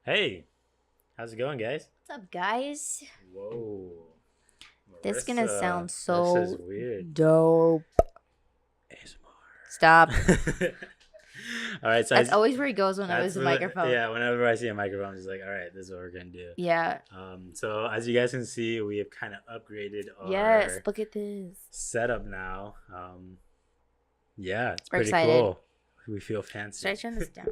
Hey, how's it going, guys? What's up, guys? Whoa. This is gonna Marissa, sound this so is weird. dope. Stop. All right, so That's always where he goes when I that's was a really- microphone. Yeah, whenever I see a microphone, I'm just like, all right, this is what we're gonna do. Yeah. So as you guys can see, we have kind of upgraded our Yes. Look at this. setup now. Yeah, it's We're pretty excited. cool. We feel fancy. Should I turn this down?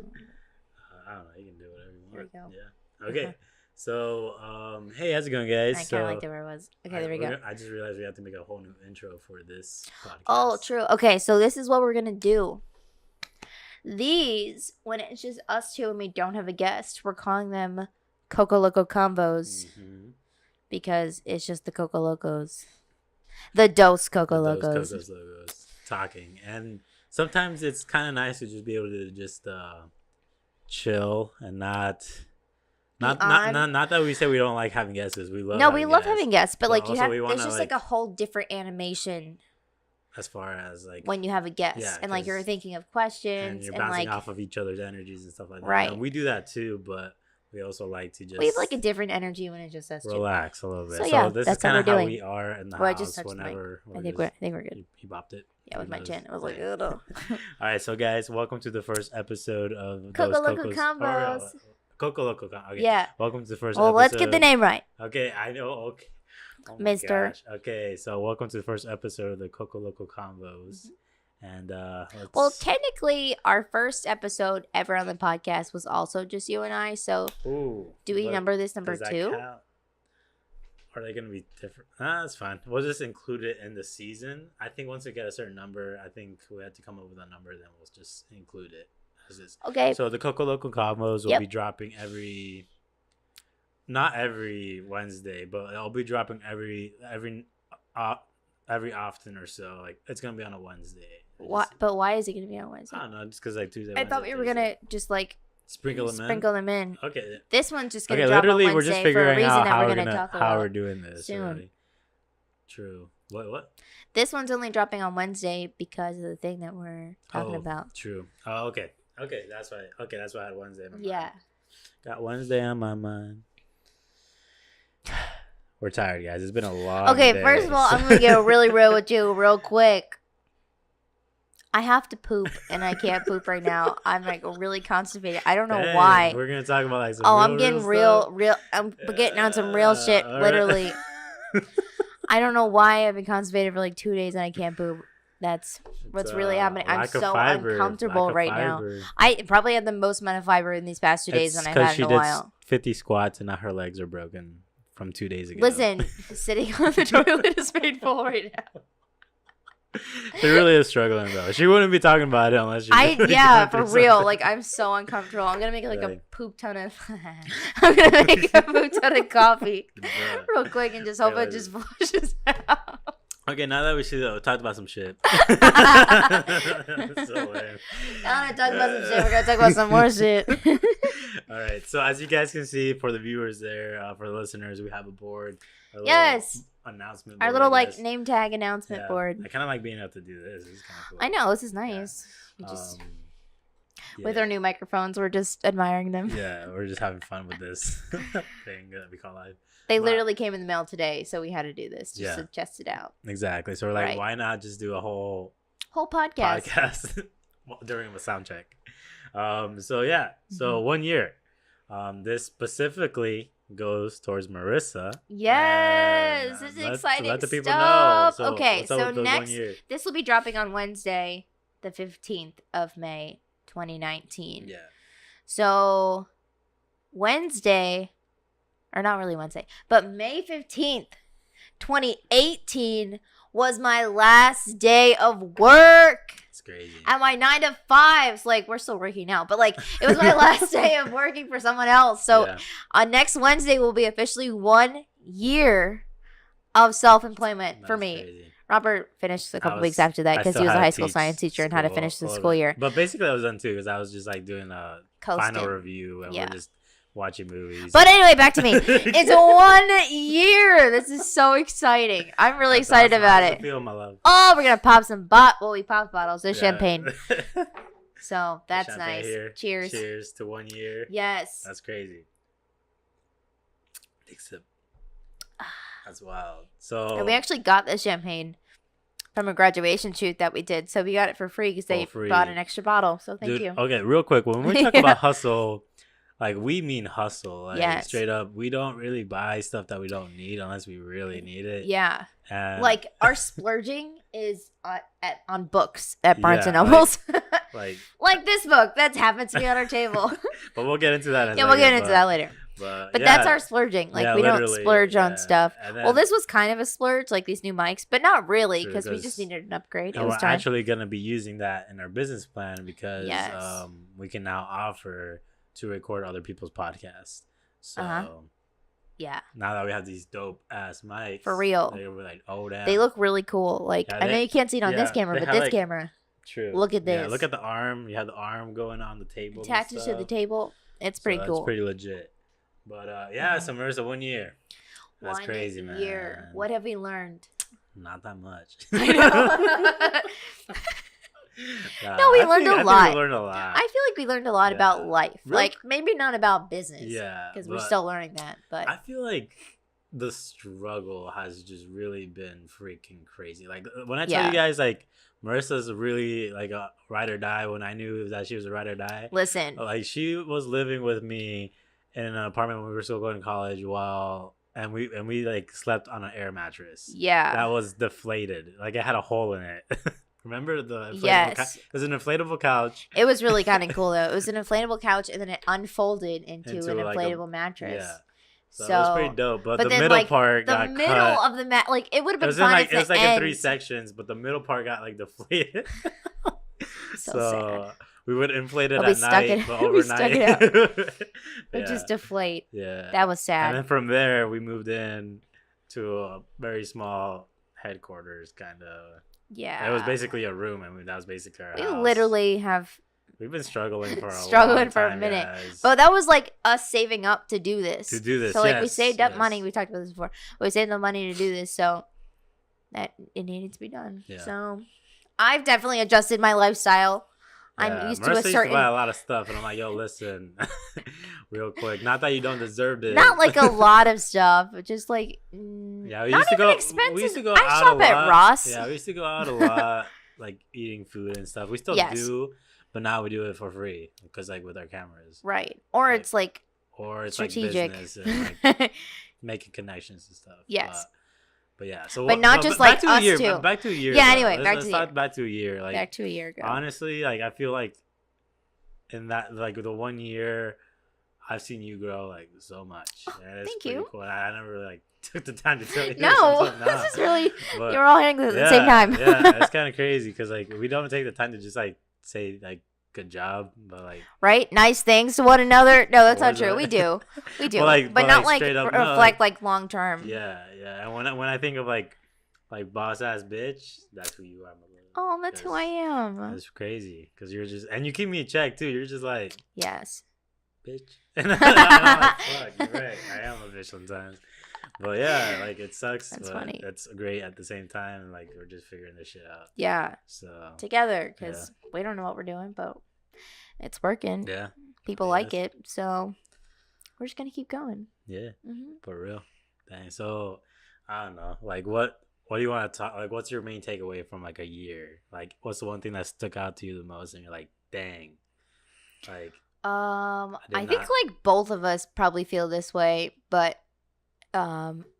I don't know. You can do whatever you want. There we go. Yeah. Okay. So, hey, how's it going, guys? I kind of liked it where it was. Okay, there we go. I just realized we have to make a whole new intro for this podcast. Oh, true. Okay, so this is what we're gonna do. These, when it's just us two and we don't have a guest, we're calling them Coco Loco Convos because it's just the Coco Locos. The Dos Coco Locos. Cocos logos talking. And sometimes it's kind of nice to just be able to just chill and not that we say we don't like having guests. We love No, we love guests. having guests, but like you also have, we wanna, it's just like a whole different animation as far as like when you have a guest, Yeah, and like you're 'cause- thinking of and questions you're and bouncing like off of each other's energies and stuff like that. Right. And we do that too, but we also like to just we have like a different energy when it's just us two. relax a little bit. So, So, yeah, this is that's what kind of we're how doing. we are in the Well, I house just touched the mic. whenever I think we're good. you bopped it. Yeah, with my Those- chin. I was like, yeah. oh no. All right, so guys, welcome to the first episode of Coco Those Loco Cocos- Combos. Coco Loco Convo. Okay. Yeah. Welcome to the first Well, episode. let's get the name right. Okay, I know. Okay. Oh my Mister. gosh. Okay, so welcome to the first episode of the Coco Loco Convos. And let's... Well, technically, our first episode ever on the podcast was also just you and I. So, Ooh, do we but number this number does that 2? count? Are they going to be different? That's fine. We'll just include it in the season. I think once we get a certain number, I think we have to come up with a number, then we'll just include it as is. Okay. So the Coco Loco Convos will Yep. be dropping not every Wednesday, but it'll be dropping every often or so. Like it's gonna be on a Wednesday. What? But why is it gonna be on Wednesday? I don't know, just because like Tuesday. I thought Wednesday, we were Thursday. gonna just like sprinkle them in. in. Okay. This one's just gonna Okay. drop Literally, on we're just Wednesday for a figuring reason out that how we're we're gonna gonna talk how about we're doing this. soon. Already. True. What? This one's only dropping on Wednesday because of the thing that we're talking about. True. Oh, okay. Okay, that's why. Okay, that's why I had Wednesday in my Yeah. mind. Got Wednesday on my mind. We're tired, guys. It's been a long Okay, day. first of all, I'm gonna get really real with you real quick. I have to poop and I can't poop right now. I'm like really constipated. I don't know Dang, why. We're gonna talk about like some I'm getting stuff. real. I'm getting on some real shit. All right. Literally, I don't know why I've been constipated for like 2 days and I can't poop. That's what's It's, really happening. I'm lack of so fiber. uncomfortable Lack of right now. fiber. I probably had the most amount of fiber in these past 2 days It's than I've 'cause had she in a did while. 50 squats and now her legs are broken from 2 days ago. Listen, sitting on the toilet is painful right now. She really is struggling though. She wouldn't be talking about it unless she. Yeah, for real. Like I'm so uncomfortable. I'm gonna make like a Like- poop ton of. I'm gonna make a poop ton of coffee Bruh. real quick and just hope it just flushes out. Okay, now that we see that, we talked about some shit. So lame. Now that I talk about some shit, we're gonna talk about some more shit. All right. So as you guys can see, for the viewers there, for the listeners, we have a board. A little Yes. Announcement. Our board, little I like guess. name tag announcement Yeah. board. I kind of like being able to do this. It's kind of cool. I know this is nice. We just with yeah. our new microphones, we're just admiring them. Yeah, we're just having fun with this thing that we call live. They Wow. literally came in the mail today, so we had to do this just Yeah. to test it out. Exactly. So we're like, Right. why not just do a whole Whole podcast. during a sound check? So yeah. So Mm-hmm. 1 year. This specifically goes towards Marissa. Yes, And, this is let exciting the people stuff. know. So Okay, what's up so with the 1 next, year? this will be dropping on Wednesday, the 15th of May, 2019. Yeah. So Wednesday, or not really Wednesday, but May 15th, 2018 was my last day of work. It's crazy. At my 9 to 5s, like we're still working now, but like it was my last day of working for someone else. So Yeah. on next Wednesday will be officially 1 year of self-employment for That's me. crazy. Robert finished a couple I weeks was- after that I because still he was a had to high school teach science teacher and had to finish the all of school it. year. But basically, I was done too because I was just like doing a final Coasting. review and Yeah. we're just watching movies. But anyway, back to me. It's 1 year. This is so exciting. I'm really That's excited awesome. about How's it. feel, my love? Oh, we're gonna pop some we popped bottles. There's Yeah. champagne. So that's Champagne nice. here. Cheers. Cheers to 1 year. Yes. That's crazy. Big sip. That's wild. So And we actually got the champagne from a graduation shoot that we did. So we got it for free because they bought an extra bottle. So thank you. Okay, real quick. When we talk about hustle, like we mean hustle. Like Yes. straight up, we don't really buy stuff that we don't need unless we really need it. Yeah. And like our splurging is on books at Barnes and Nobles. Like this book that happens to be on our table. But we'll get into that. We'll get into that later. But that's our splurging. Like we don't splurge on stuff. Well, this was kind of a splurge, like these new mics, but not really because we just needed an upgrade. And we're actually going to be using that in our business plan because we can now offer to record other people's podcasts. So yeah. Now that we have these dope ass mics, for real, they were like, oh damn, they look really cool. Like I know you can't see it on this camera, but this camera. True. Look at this. Yeah, look at the arm. You have the arm going on the table. Attaches to the table. It's pretty cool. It's pretty legit. But so Marissa, 1 year. That's crazy, man. 1 year. What have we learned? Not that much. I know. No, we learned a lot. We learned a lot. I feel like we learned a lot about life. Really? Like maybe not about business. Yeah. Because we're still learning that. But I feel like the struggle has just really been freaking crazy. Like when I tell you guys, like Marissa's really like a ride or die. When I knew that she was a ride or die, listen, like she was living with me in an apartment when we were still going to college, and we like slept on an air mattress. Yeah, that was deflated. Like it had a hole in it. Remember the inflatable it was an inflatable couch. It was really kind of cool though. It was an inflatable couch, and then it unfolded into an inflatable mattress. Yeah. So it was pretty dope, but the middle part got cut. The middle of the mat, like it would have been fun. It was like in 3 sections, but the middle part got like deflated. so sad. We would inflate it at night, but overnight it just deflate. Yeah, that was sad. And then from there, we moved in to a very small headquarters, kind of. Yeah, it was basically a room, and that was basically our house. We literally have. We've been struggling for a minute, but that was like us saving up to do this. So like we saved up money. We talked about this before. We saved the money to do this, so that it needed to be done. Yeah. So I've definitely adjusted my lifestyle. Yeah, I'm used Marissa to a certain. Used to buy a lot of stuff, and I'm like, yo, listen, real quick. Not that you don't deserve it. Not like a lot of stuff, but just like yeah, we used to go. Expensive. We used to go I out shop a lot. at Ross. Yeah, we used to go out a lot, like eating food and stuff. We still do, but now we do it for free because like with our cameras, right? Or like, it's like strategic. Like business and like making connections and stuff. Yes. But yeah, so but not just like us too. Back to a year. Yeah. Anyway, back to a year. Like back to a year ago. Honestly, like I feel like in that like the 1 year, I've seen you grow like so much. And it's thank pretty you. Cool. I never really like took the time to tell you. No, this is really you're all hitting this at the same time. Yeah, it's kind of crazy because like we don't take the time to just like say like good job, but like right, nice things to one another. No, that's not true. We do, but not like reflect like long term. Yeah. And when I think of like boss ass bitch, that's who you are. Oh, that's who I am. That's crazy because you're just and you keep me in check too. You're just like yes, bitch. And I'm like, fuck, you're right. I am a bitch sometimes. But yeah, like it sucks. That's but funny. It's great at the same time. And like we're just figuring this shit out. Yeah. So together because we don't know what we're doing, but it's working. Yeah. People like it, so we're just gonna keep going. Yeah. For real. Dang. So I don't know. Like what do you want to talk? Like what's your main takeaway from like a year? Like what's the one thing that stuck out to you the most? And you're like, dang. Like. I think like both of us probably feel this way, but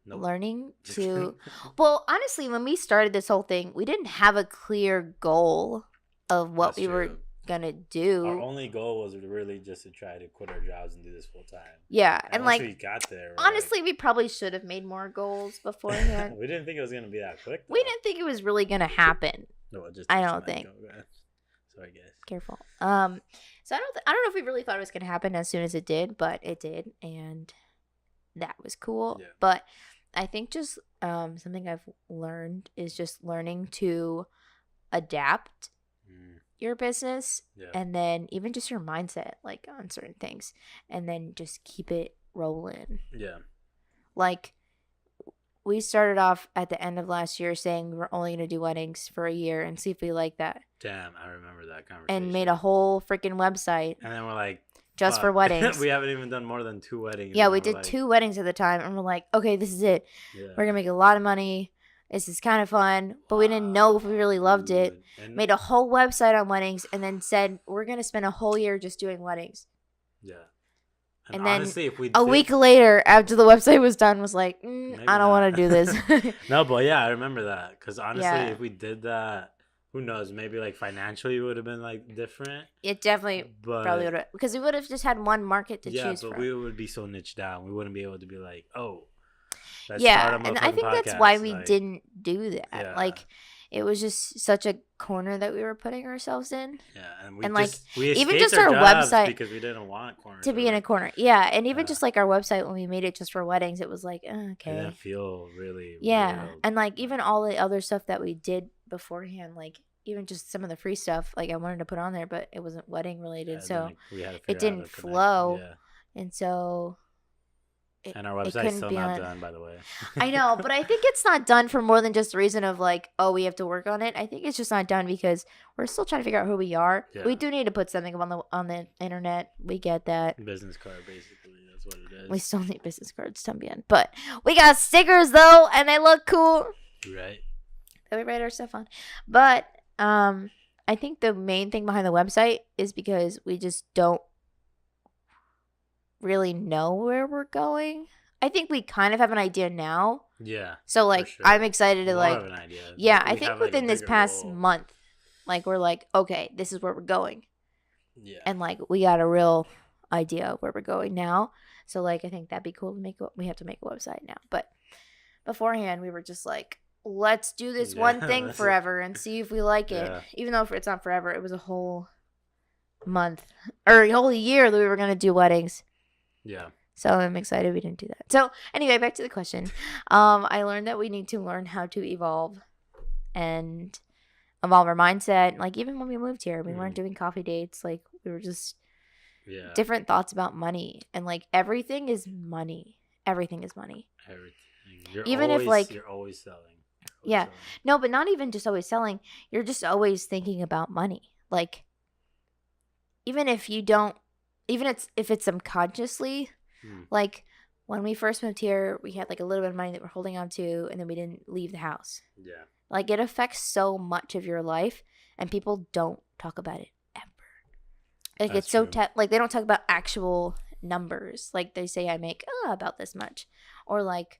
learning to well, honestly, when we started this whole thing, we didn't have a clear goal of what we were gonna do. Our only goal was really just to try to quit our jobs and do this full time. Yeah, and like we got there. Honestly, we probably should have made more goals beforehand. We didn't think it was gonna be that quick. We didn't think it was really gonna happen. No, I don't think. Sorry, guys. Careful. So I don't know if we really thought it was gonna happen as soon as it did, but it did, and that was cool. Yeah. But I think just something I've learned is just learning to adapt your business and then even just your mindset like on certain things and then just keep it rolling. Yeah. Like we started off at the end of last year saying we were only going to do weddings for a year and see if we like that. Damn, I remember that conversation. And made a whole freaking website. And then we're like, just for weddings. We haven't even done more than 2 weddings. Yeah, we did 2 weddings at the time, and we're like, okay, this is it. Yeah. We're gonna make a lot of money. This is kind of fun, but we didn't know if we really loved it. And made a whole website on weddings, and then said we're gonna spend a whole year just doing weddings. Yeah. And then honestly, if we a week later, after the website was done, was like, I don't want to do this. No, but yeah, I remember that because honestly, if we did that, who knows? Maybe like financially, it would have been like different. It definitely probably would have, because we would have just had one market to choose from. Yeah, but we would be so niched down. We wouldn't be able to be like, oh, and I think that's why we didn't do that. Yeah. Like, it was just such a corner that we were putting ourselves in. Yeah, and we even just our website, because we didn't want corners to be in a corner. Yeah, and even just like our website, when we made it just for weddings, it was like, okay, it didn't feel really real. And like even all the other stuff that we did beforehand, like even just some of the free stuff, like I wanted to put on there, but it wasn't wedding related, so it didn't flow, and so. And our website's still not done, by the way. I know, but I think it's not done for more than just the reason of like, oh, we have to work on it. I think it's just not done because we're still trying to figure out who we are. Yeah. We do need to put something on the internet. We get that. Business card, basically. That's what it is. We still need business cards, también. But we got stickers, though, and they look cool. Right. That we write our stuff on. But I think the main thing behind the website is because we just don't really know where we're going. I think we kind of have an idea now. Yeah. So like I'm excited to like an idea. Yeah, I think within this past month, like we're like, okay, this is where we're going. Yeah. And like we got a real idea of where we're going now. So like I think that'd be cool to we have to make a website now. But beforehand we were just like, let's do this one thing forever and see if we like it. Yeah. Even though it's not forever, it was a whole month or a whole year that we were gonna do weddings. Yeah. So I'm excited we didn't do that. So anyway, back to the question. I learned that we need to learn how to evolve and evolve our mindset. Like even when we moved here, we weren't doing coffee dates. Like we were just different thoughts about money. And like everything is money. Everything is money. Everything. Even if like you're always selling. Selling. No, but not even just always selling. You're just always thinking about money. Like even if you don't. Even if it's subconsciously, like when we first moved here, we had like a little bit of money that we're holding on to, and then we didn't leave the house. Yeah. Like it affects so much of your life, and people don't talk about it ever. Like that's it's so like they don't talk about actual numbers. Like they say I make about this much, or like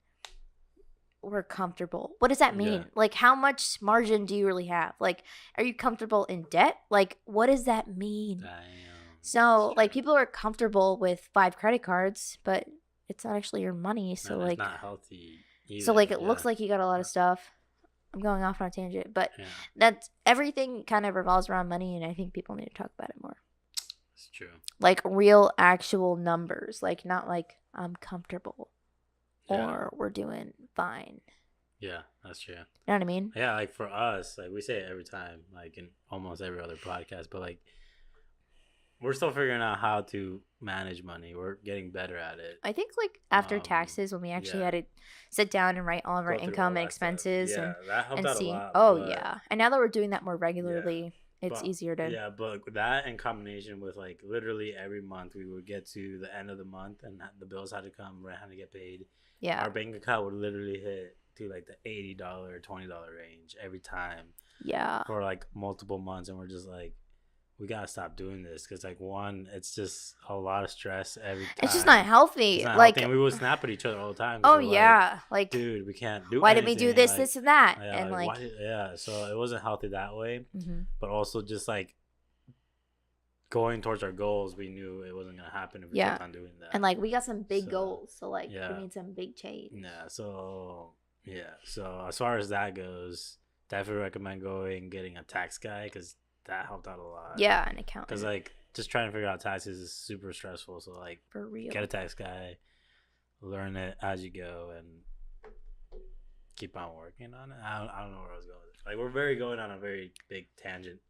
we're comfortable. What does that mean? Yeah. Like how much margin do you really have? Like are you comfortable in debt? Like what does that mean? So, like, people are comfortable with 5 credit cards, but it's not actually your money. So, like, it's not healthy either. So, like, it looks like you got a lot of stuff. I'm going off on a tangent, but that's everything kind of revolves around money, and I think people need to talk about it more. It's true. Like, real, actual numbers. Like, not like, I'm comfortable or we're doing fine. Yeah, that's true. You know what I mean? Yeah, like, for us, like, we say it every time, like, in almost every other podcast, but, like, we're still figuring out how to manage money. We're getting better at it. I think like after taxes, when we actually had to sit down and write all of our income and expenses and see. A lot, and now that we're doing that more regularly, it's easier to. Yeah, but that in combination with like literally every month we would get to the end of the month and the bills had to come, rent had to get paid. Yeah, our bank account would literally hit to like the $80 or $20 range every time. Yeah, for like multiple months, and we're just like. We gotta stop doing this because, like, one, it's just a lot of stress every time. It's just not healthy. It's not like, healthy. And we would snap at each other all the time. Oh yeah, like, dude, we can't do. Why didn't we do this, this, and that? Yeah, and like, so it wasn't healthy that way. Mm-hmm. But also, just like going towards our goals, we knew it wasn't gonna happen if we kept on doing that. And like, we got some big goals, so like, we need some big change. So as far as that goes, definitely recommend getting a tax guy because. That helped out a lot. Yeah, an accountant. Because, like, just trying to figure out taxes is super stressful. So, like, for real, get a tax guy, learn it as you go, and keep on working on it. I don't know where I was going with this. Like, we're going on a very big tangent.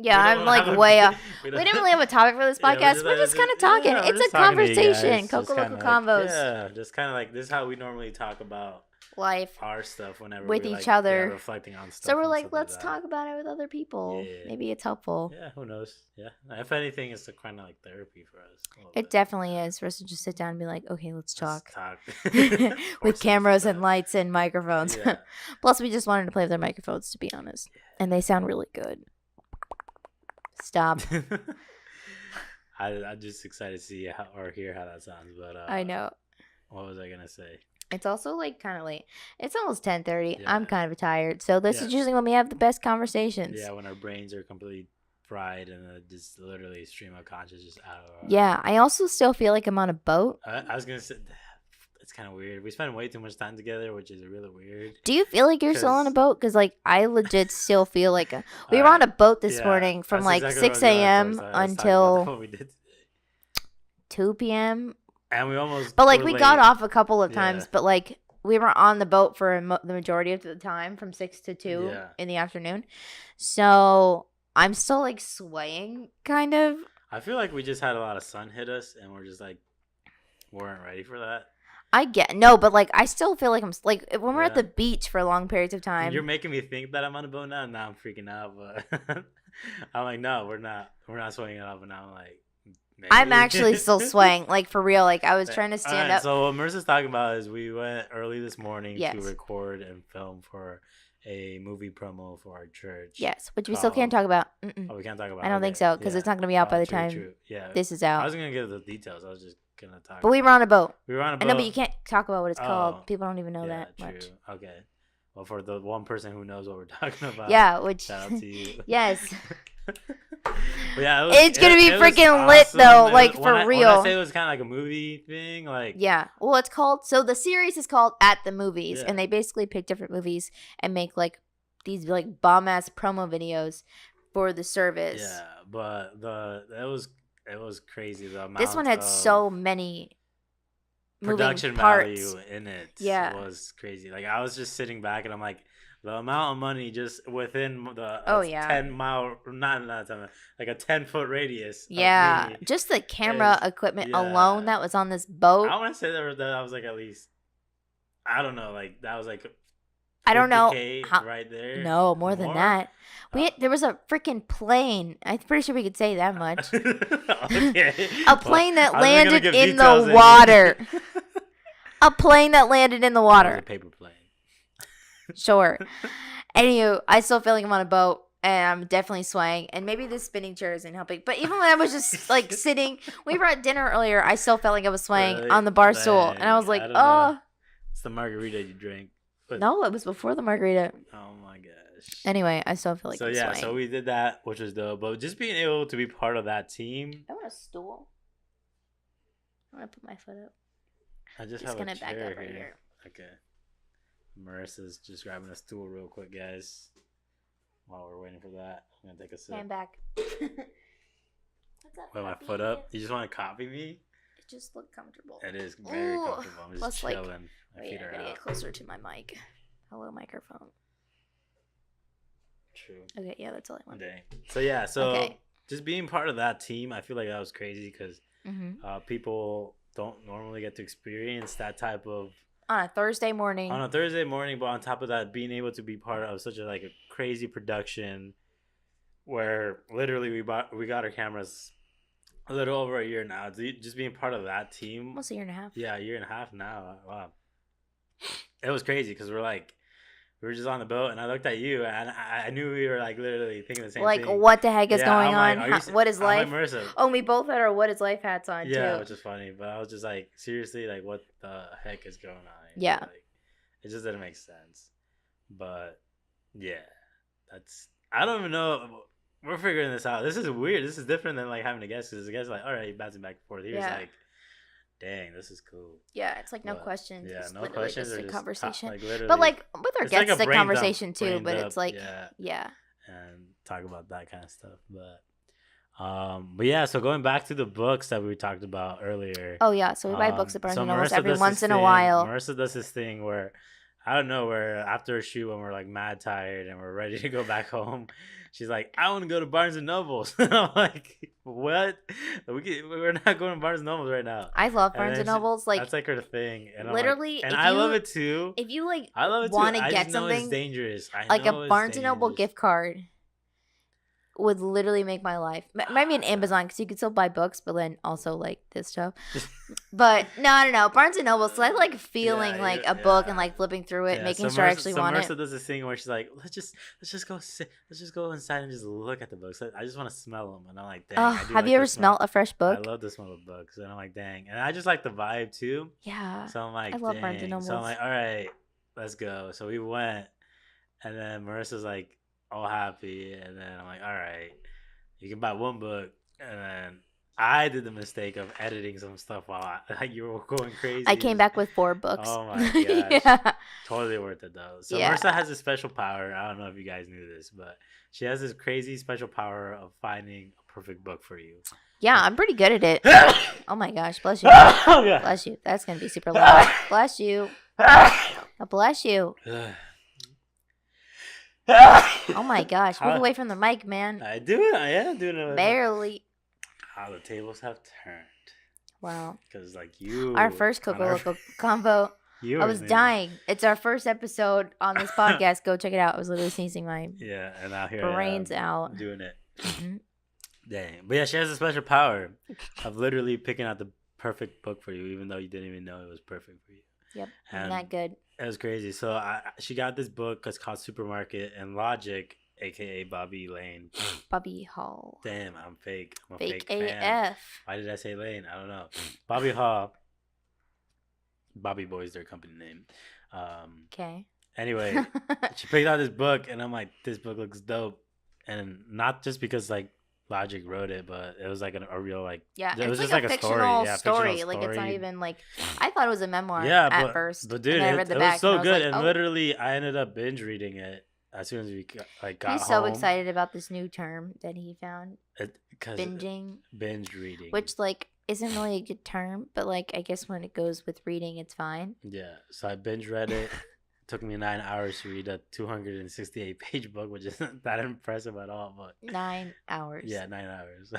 I'm like way off. We didn't really have a topic for this podcast. We're just kind of talking. It's a conversation. Coco Loco Convos. Yeah, just kind of like this is how we normally talk about life our stuff whenever with we're each other, reflecting on stuff. So we're like, stuff let's like talk about it with other people. Yeah. Maybe it's helpful. Yeah, who knows? Yeah, if anything, it's kind of like therapy for us. It definitely is for us to just sit down and be like, okay, let's talk. With cameras and lights and microphones. Yeah. Plus, we just wanted to play with their microphones, to be honest, and they sound really good. Stop. I'm just excited to see or hear how that sounds. But I know. What was I gonna say? It's also like kind of late. It's almost 10:30. Yeah. I'm kind of tired, so this is usually when we have the best conversations. Yeah, when our brains are completely fried and just literally stream of consciousness just out of our... Yeah, I also still feel like I'm on a boat. I was gonna say it's kind of weird. We spend way too much time together, which is really weird. Do you feel like you're still on a boat? Because like I legit still feel like we were on a boat this morning from like exactly 6 a.m. until 2 p.m. And we almost... But like we got off a couple of times, but like we were on the boat for the majority of the time from 6 to 2 in the afternoon. So I'm still like swaying kind of. I feel like we just had a lot of sun hit us and we're just like weren't ready for that. I get no, but like I still feel like I'm like when we're at the beach for long periods of time. You're making me think that I'm on a boat now. Now I'm freaking out, but I'm like, no, we're not swaying it up. And now I'm like, maybe. I'm actually still swaying, like for real. Like I was trying to stand up. So what Marissa's talking about is we went early this morning to record and film for a movie promo for our church. Yes, which we still can't talk about. Oh, we can't talk about. I don't think so because it's not going to be out by the time this is out. I was going to give the details. I was just gonna talk. But we were on a boat. We were on a boat. I know, but you can't talk about what it's called. People don't even know that true. much. Okay. Well, for the one person who knows what we're talking about. Yeah, which shout out to you. Yes. Yeah, it's gonna be freaking awesome. Lit though, like for real. When I say it was kind of like a movie thing, like well, it's called. So the series is called At the Movies, and they basically pick different movies and make like these like bomb ass promo videos for the service. Yeah, but it was crazy. The amount this one had so many production value in it. Yeah, was crazy. Like I was just sitting back and I'm like, the amount of money just within the 10-mile, not 10, like a 10-foot radius. Yeah, just the camera equipment alone that was on this boat. I want to say that was like at least, I don't know, like that was like. I don't know right there. No, more than that. There was a freaking plane. I'm pretty sure we could say that much. Okay. A plane that landed in the water. A plane that landed in the water. A paper plane. Sure. Anywho, I still feel like I'm on a boat and I'm definitely swaying. And maybe this spinning chair isn't helping. But even when I was just like sitting, we were at dinner earlier. I still felt like I was swaying on the bar stool, and I was like, oh. It's the margarita you drank. But no, it was before the margarita. Oh my gosh. Anyway, I still feel like so. Yeah, so we did that, which was dope. But just being able to be part of that team. I want a stool. I want to put my foot up. I just have a chair back up right here. Okay. Marissa's just grabbing a stool real quick, guys. While we're waiting for that, I'm gonna take a sip. Stand back. What's up? Put my foot up. You just want to copy me? It just looked comfortable. It is very comfortable. I'm just chilling. Wait, I gotta get closer to my mic. Hello, microphone. True. Okay, yeah, that's all I want. Dang. So just being part of that team, I feel like that was crazy because people don't normally get to experience that type of on a Thursday morning. But on top of that, being able to be part of such a crazy production, where literally we got our cameras a little over a year now. Just being part of that team. Almost a year and a half. Yeah, a year and a half now. Wow. It was crazy because we were just on the boat and I looked at you and I knew we were literally thinking the same thing. Like, what the heck is going on? What is life? I'm like, Marissa. Oh, we both had our what is life hats on too. Yeah, which is funny. But I was just like, seriously, like what the heck is going on? Yeah. It just didn't make sense. But yeah, I don't even know. We're figuring this out. This is weird. This is different than having a guest because the guest is like, all right, bouncing back and forth. Here's like, dang, this is cool. Yeah, it's like no questions. Yeah, no questions. Just a conversation. But with our guests, it's a conversation too. But it's like, yeah, and talk about that kind of stuff. But yeah. So going back to the books that we talked about earlier. Oh yeah, so we buy books at Barnes and Noble every once in a while. Marissa does this thing where I don't know, where after a shoot when we're like mad tired and we're ready to go back home, she's like, I want to go to Barnes and Nobles. And I'm like, what? We're not going to Barnes and Nobles right now. I love Barnes and Nobles. Like, that's like her thing. And literally, I'm like, and I love it too. If you like I love it too. want to I get just know something, it's dangerous. like a Barnes and Noble gift card would literally make my life. Maybe an Amazon, because you could still buy books, but then also like this stuff. But no, Barnes and Noble. So I like feeling like a book and like flipping through it, making sure I actually want Marissa it. does this thing where she's like, let's just go inside and just look at the books. I just want to smell them, and I'm like, dang. Have you ever smelled a fresh book? I love the smell of books, and I'm like, dang, and I just like the vibe too. Yeah. So I'm like, I love Barnes and Nobles. So I'm like, all right, let's go. So we went, and then Marissa's like all happy, and then I'm like, all right. You can buy one book, and then I did the mistake of editing some stuff while you were going crazy. I came back with 4 books. Oh my gosh. Yeah. Totally worth it though. So Marissa has a special power. I don't know if you guys knew this, but she has this crazy special power of finding a perfect book for you. Yeah, I'm pretty good at it. Oh my gosh, bless you. Bless you. That's going to be super loud. Bless you. Bless you. Oh my gosh, move away from the mic, man. I do it. I am doing it. Barely. How the tables have turned. Wow. Because like you. Our first Coco Loco Convo. I was dying. It's our first episode on this podcast. Go check it out. I was literally sneezing my and now here brains out. Doing it. Mm-hmm. Dang. But yeah, she has a special power of literally picking out the perfect book for you, even though you didn't even know it was perfect for you. Yep. And that good. It was crazy. So she got this book. It's called Supermarket and Logic, aka Bobby Lane. Bobby Hall. Damn, I'm fake. I'm a fake AF. Fan. Why did I say Lane? I don't know. Bobby Hall. Bobby Boy is their company name. Okay. Anyway, she picked out this book, and I'm like, this book looks dope. And not just because like Logic wrote it, but it was like a real like it was just like a fictional story. Like it's not even like I thought it was a memoir at first. But dude, it was so good, and literally I ended up binge reading it as soon as we got He's home. So excited about this new term that he found. Binge reading, which like isn't really a good term, but like I guess when it goes with reading, it's fine. Yeah, so I binge read it. Took me 9 hours to read a 268-page book, which isn't that impressive at all. But 9 hours. Yeah, 9 hours.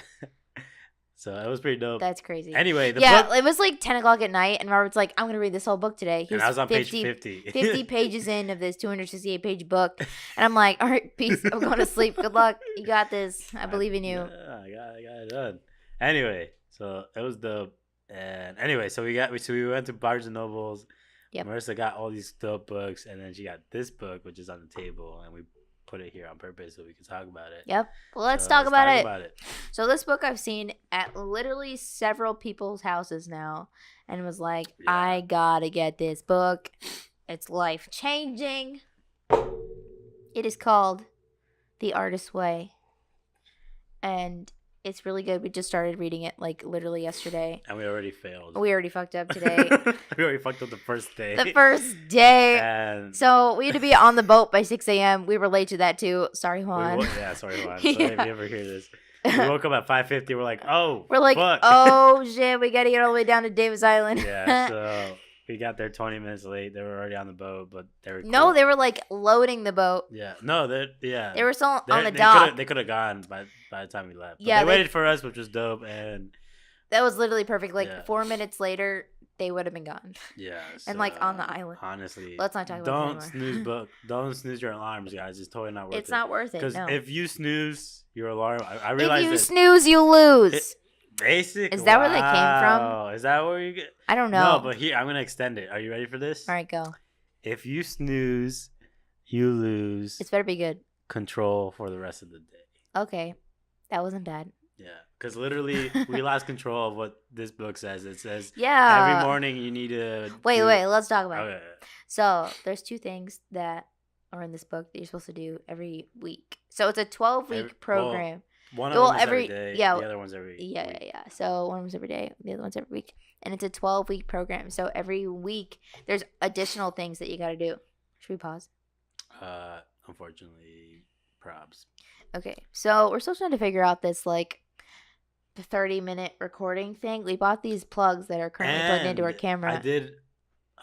So it was pretty dope. That's crazy. Anyway, book, it was like 10 o'clock at night, and Robert's like, I'm going to read this whole book today. And I was on page 50. 50 pages in of this 268-page book. And I'm like, all right, peace. I'm going to sleep. Good luck. You got this. I believe in you. Yeah, I got it done. Anyway, so it was dope. And anyway, so we went to Barnes and Nobles. Yep. Marissa got all these dope books, and then she got this book, which is on the table, and we put it here on purpose so we can talk about it. Yep. Well, let's talk about it. So this book I've seen at literally several people's houses now, and was like, I gotta get this book. It's life-changing. It is called The Artist's Way, and it's really good. We just started reading it like literally yesterday. And we already failed. We already fucked up today. We already fucked up the first day. And so we had to be on the boat by 6 a.m. We were late to that too. Sorry, Juan. Sorry, Juan. Sorry if you ever hear this. We woke up at 5:50. We're like, fuck. Oh shit, we gotta get all the way down to Davis Island. Yeah, so we got there 20 minutes late. They were already on the boat, but they were No, they were like loading the boat. Yeah. No, they were still on the dock. They could have gone by the time we left. But yeah, they waited for us, which was dope, and that was literally perfect. Like 4 minutes later, they would have been gone. Yeah. And like on the island. Honestly, let's not talk about it anymore. Don't snooze your alarms, guys. It's totally not worth it. It's not worth it. Because if you snooze your alarm, I realize if you snooze, you lose. Basic. Is that where they came from? Is that where you get? I don't know. No, but here I'm gonna extend it. Are you ready for this? All right, go. If you snooze, you lose. It's better be good. Control for the rest of the day. Okay, that wasn't bad. Yeah, because literally we lost control of what this book says. It says every morning you need to. Wait. Let's talk about it. So there's 2 things that are in this book that you're supposed to do every week. So it's a 12-week program. One of them is every day. Yeah, the other one's every week. Yeah. So one of them's every day. The other one's every week. And it's a 12-week program. So every week, there's additional things that you got to do. Should we pause? Unfortunately, probs. Okay. So we're still trying to figure out this, like, the 30-minute recording thing. We bought these plugs that are currently plugged into our camera. I did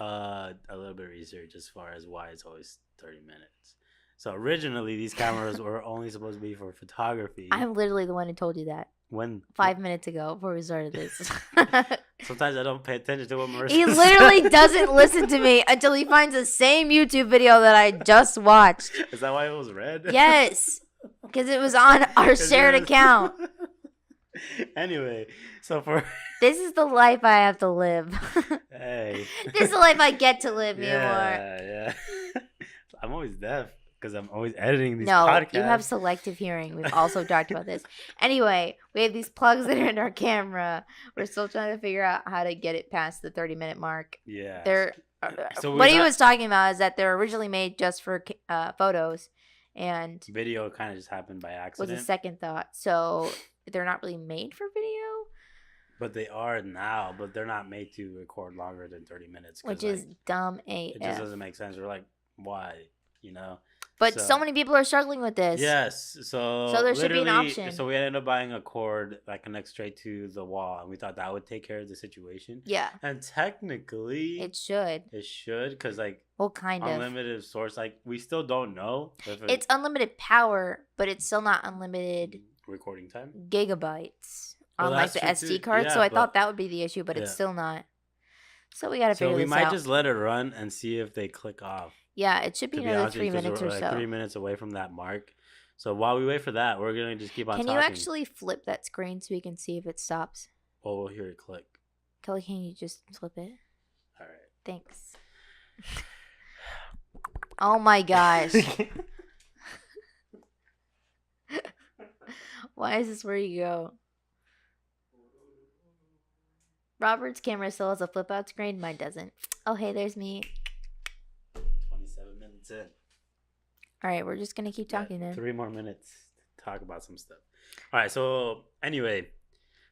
A little bit of research as far as why it's always 30 minutes. So originally, these cameras were only supposed to be for photography. I'm literally the one who told you that. When 5 minutes ago, before we started this. Sometimes I don't pay attention to what Marissa He literally doesn't listen to me until he finds the same YouTube video that I just watched. Is that why it was red? Yes, because it was on our shared account. Anyway, so for this is the life I have to live. Hey, this is the life I get to live, yeah. I'm always deaf because I'm always editing these podcasts. No, you have selective hearing. We've also talked about this. Anyway, we have these plugs that are in our camera. We're still trying to figure out how to get it past the 30-minute mark. Yeah. What he was talking about is that they're originally made just for photos, and video kind of just happened by accident. Was a second thought. So they're not really made for video. But they are now, but they're not made to record longer than 30 minutes. Which is dumb AF. It just doesn't make sense. We're like, why? You know? But so many people are struggling with this. Yes. So there should be an option. So we ended up buying a cord that connects straight to the wall. And we thought that would take care of the situation. Yeah. And technically. It should. It should. Because kind of. Unlimited source. We still don't know. It's unlimited power, but it's still not unlimited. Recording time? Gigabytes. On the SD card. Yeah, so I thought that would be the issue, but it's still not. So we got to figure this out. So we might just let it run and see if they click off. Yeah, it should be another 3 minutes or so. 3 minutes away from that mark. So while we wait for that, we're going to just keep on talking. Can you actually flip that screen so we can see if it stops? Well, we'll hear it click. Kelly, can you just flip it? All right. Thanks. Oh my gosh. Why is this where you go? Robert's camera still has a flip out screen. Mine doesn't. Oh, hey, there's me. 27 minutes in. All right, we're just going to keep talking then. 3 more minutes to talk about some stuff. All right, so anyway.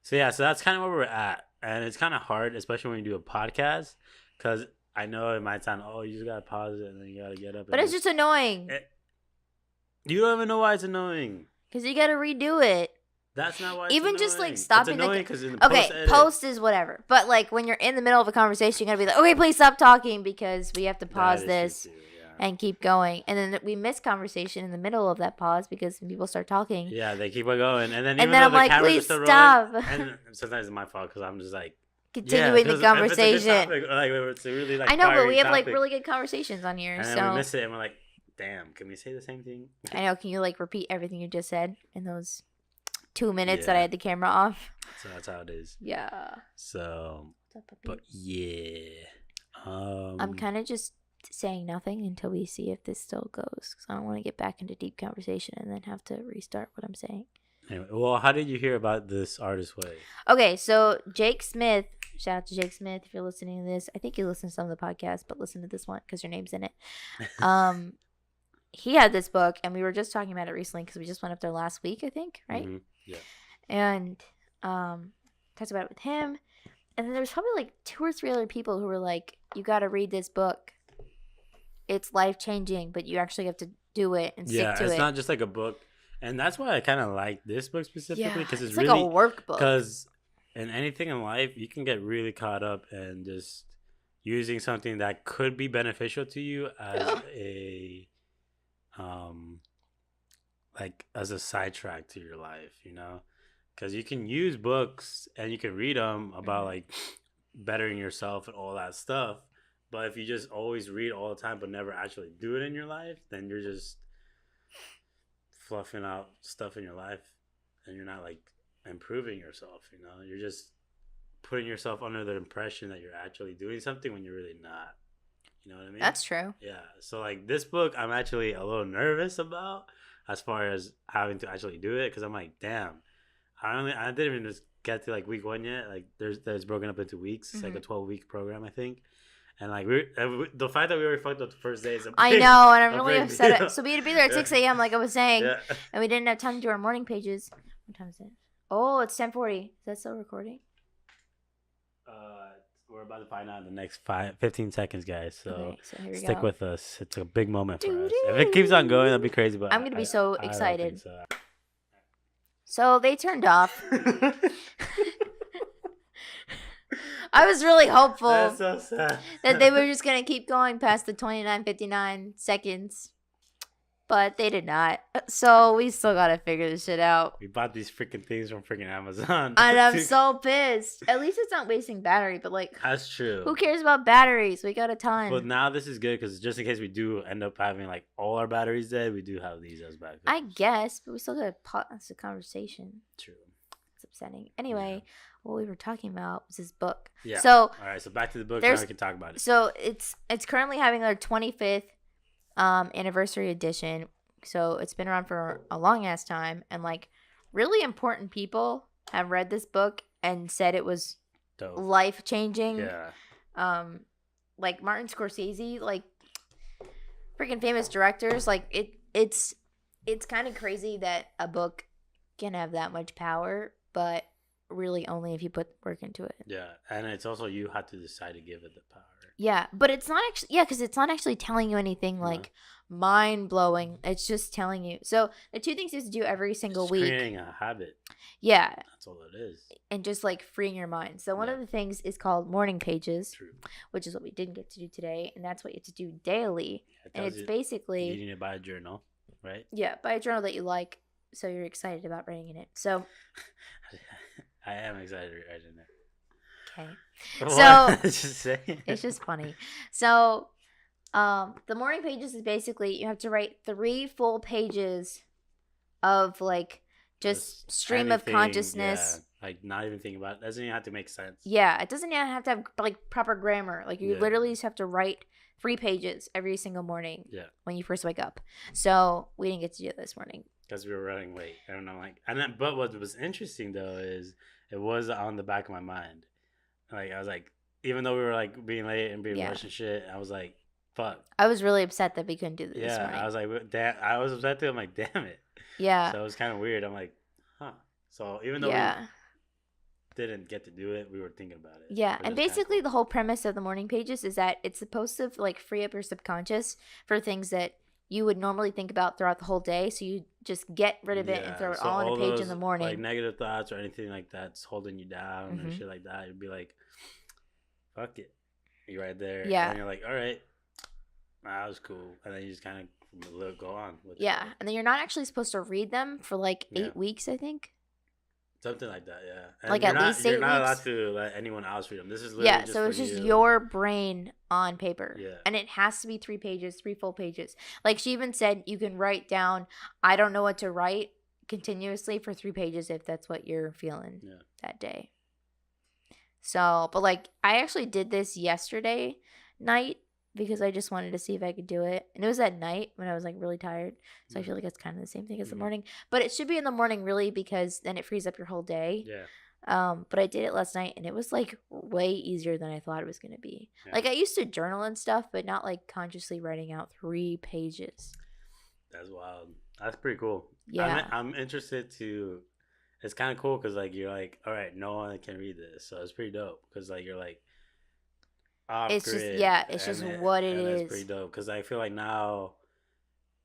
So that's kind of where we're at. And it's kind of hard, especially when you do a podcast. Because I know it might sound, you just got to pause it and then you got to get up. But it's just annoying. You don't even know why it's annoying. Because you got to redo it. That's not why it's even annoying. Just stopping the post is whatever, but when you're in the middle of a conversation, you're gonna be like, okay, please stop talking because we have to pause this and keep going, and then we miss conversation in the middle of that pause because when people start talking, they keep on going, and then I'm like, please stop. And sometimes it's my fault because I'm just continuing the conversation. It's really I know, but we have really good conversations on here, and so then we miss it, and we're like, damn, can we say the same thing? I know. Can you repeat everything you just said in those 2 minutes that I had the camera off? So that's how it is. Yeah. So, but yeah. I'm kind of just saying nothing until we see if this still goes. Because I don't want to get back into deep conversation and then have to restart what I'm saying. Anyway, well, how did you hear about this Artist Way? Okay, so Jake Smith. Shout out to Jake Smith if you're listening to this. I think you listen to some of the podcasts, but listen to this one because your name's in it. He had this book, and we were just talking about it recently because we just went up there last week, I think, right? Mm-hmm. Yeah. And talked about it with him. And then there was probably 2 or 3 other people who were like, you got to read this book. It's life-changing, but you actually have to do it and stick to it. Yeah, it's not just a book. And that's why I kind of like this book specifically because it's really like a workbook. Because in anything in life, you can get really caught up in just using something that could be beneficial to you as as a sidetrack to your life, because you can use books and you can read them about bettering yourself and all that stuff, but if you just always read all the time but never actually do it in your life, then you're just fluffing out stuff in your life and you're not improving yourself. You're just putting yourself under the impression that you're actually doing something when you're really not. You know what I mean? That's true. Yeah. So this book, I'm actually a little nervous about as far as having to actually do it because I'm like, damn, I didn't even just get to week 1 yet. There's broken up into weeks. It's a 12-week program, I think. And the fact that we already fucked up the first day is I know, and I'm really upset. So we had to be there at 6 a.m. like I was saying, and we didn't have time to do our morning pages. What time is it? Oh, it's 10:40. Is that still recording? We're about to find out in the next 15 seconds, guys. So, here we stick go. with us. It's a big moment for us. If it keeps on going, that'd be crazy. But I'm gonna be so excited. So. So they turned off. I was really hopeful. That's so sad. That they were just gonna keep going past the 29:59 seconds. But they did not. So we still gotta figure this shit out. We bought these freaking things from freaking Amazon. And I'm so pissed. At least it's not wasting battery, but like... That's true. Who cares about batteries? We got a ton. But now this is good because just in case we do end up having like all our batteries dead, we do have these as backup. I guess, but we still gotta pause the conversation. True. It's upsetting. Anyway, what we were talking about was this book. Yeah. So... All right, so back to the book. Now we can talk about it. So it's currently having their 25th anniversary edition. So it's been around for a long ass time, and like really important people have read this book and said it was life changing. Yeah. Like Martin Scorsese, like freaking famous directors. Like it's kind of crazy that a book can have that much power, but really only if you put work into it. Yeah, and it's also you have to decide to give it the power. Yeah, but it's not actually because it's not actually telling you anything like mind blowing. It's just telling you. So the two things you have to do every single week. Creating a habit. Yeah, that's all it is. And just like freeing your mind. So one of the things is called morning pages, which is what we didn't get to do today, and that's what you have to do daily. Yeah, and it's basically you need to buy a journal, right? Yeah, buy a journal that you like, so you're excited about writing in it. So I am excited writing it. Okay. So it's just funny. So the morning pages is basically you have to write 3 full pages of like just stream of consciousness. Yeah, like not even thinking about it. Doesn't even have to make sense. Yeah, it doesn't even have to have like proper grammar. Like you literally just have to write 3 pages every single morning. Yeah. When you first wake up. So we didn't get to do it this morning because we were running late. I don't know, like, but what was interesting though is it was on the back of my mind. Like I was like, even though we were like being late and being rushed and shit, I was like, fuck. I was really upset that we couldn't do this morning. I was like, damn. I was upset too. I'm like, damn it. Yeah. So it was kind of weird. I'm like, huh. So even though we didn't get to do it, we were thinking about it. Yeah, and basically the whole premise of the morning pages is that it's supposed to like free up your subconscious for things that you would normally think about throughout the whole day. So you just get rid of it and throw it all on a page in the morning. Like negative thoughts or anything like that's holding you down or shit like that. You'd be like, fuck it. You're right there. Yeah. And you're like, all right, that was cool. And then you just kind of go on with it. Yeah. And then you're not actually supposed to read them for like 8 weeks, I think. Something like that, yeah. And like at least 8 weeks. You're not allowed to let anyone else read them. This is literally just so it's just your brain on paper. Yeah. And it has to be 3 pages, 3 full pages. Like she even said you can write down, I don't know what to write continuously for 3 pages if that's what you're feeling that day. So, but like I actually did this yesterday night because I just wanted to see if I could do it. And it was at night when I was like really tired. So I feel like it's kind of the same thing as the morning. But it should be in the morning really because then it frees up your whole day. Yeah. But I did it last night and it was like way easier than I thought it was going to be. Yeah. Like I used to journal and stuff, but not like consciously writing out 3 pages. That's wild. That's pretty cool. Yeah. I'm interested to... It's kind of cool because like you're like, all right, no one can read this. So it's pretty dope because like you're like... It's just what it is. It's pretty dope because I feel like now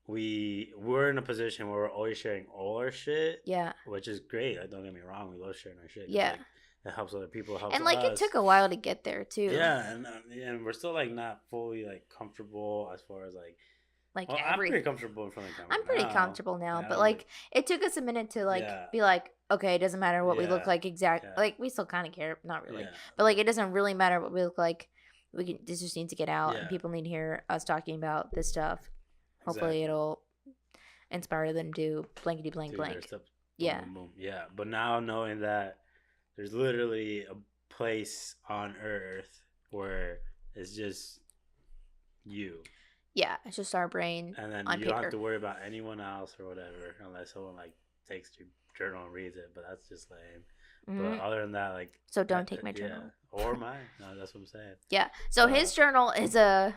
we're in a position where we're always sharing all our shit. Yeah, which is great. Like, don't get me wrong, we love sharing our shit. Yeah, like, it helps other people. And like us. It took a while to get there too. Yeah, and we're still like not fully like comfortable as far as like everything. I'm pretty comfortable in front of the camera. I'm pretty comfortable now, but like it took us a minute to like be like, okay, it doesn't matter what we look like exactly. Yeah. Like we still kind of care, not really, but like it doesn't really matter what we look like. This just needs to get out, and people need to hear us talking about this stuff. Hopefully, it'll inspire them to blankety blank blank. Stuff, boom, boom, boom. Yeah, but now knowing that there's literally a place on Earth where it's just you. Yeah, it's just our brain. And then on you paper. don't have to worry about anyone else or whatever, unless someone like takes your journal and reads it. But that's just lame. But other than that, like... So don't take my journal. Yeah. Or mine. No, that's what I'm saying. Yeah. So his journal is a...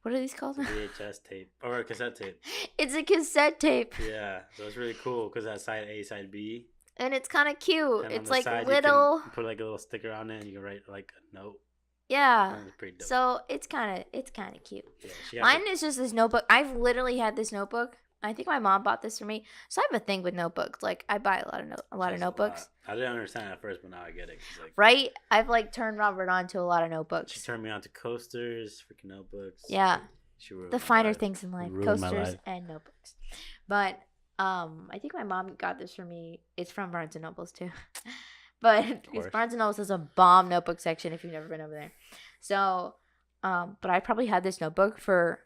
What are these called? It's a VHS tape. Or a cassette tape. It's a cassette tape. Yeah. So it's really cool because that's side A, side B. And it's kind of cute. And it's like side, little... You can put like a little sticker on it and you can write like a note. Yeah. It's pretty dope. So it's kind of cute. Yeah, mine is just this notebook. I've literally had this notebook I think my mom bought this for me. So I have a thing with notebooks. Like I buy a lot of notebooks. I didn't understand it at first, but now I get it. Like, right? I've like turned Robert on to a lot of notebooks. She turned me on to coasters, freaking notebooks. Yeah. The finer things in life. Coasters and notebooks. But I think my mom got this for me. It's from Barnes and Nobles too. But Barnes and Nobles has a bomb notebook section if you've never been over there. So, but I probably had this notebook for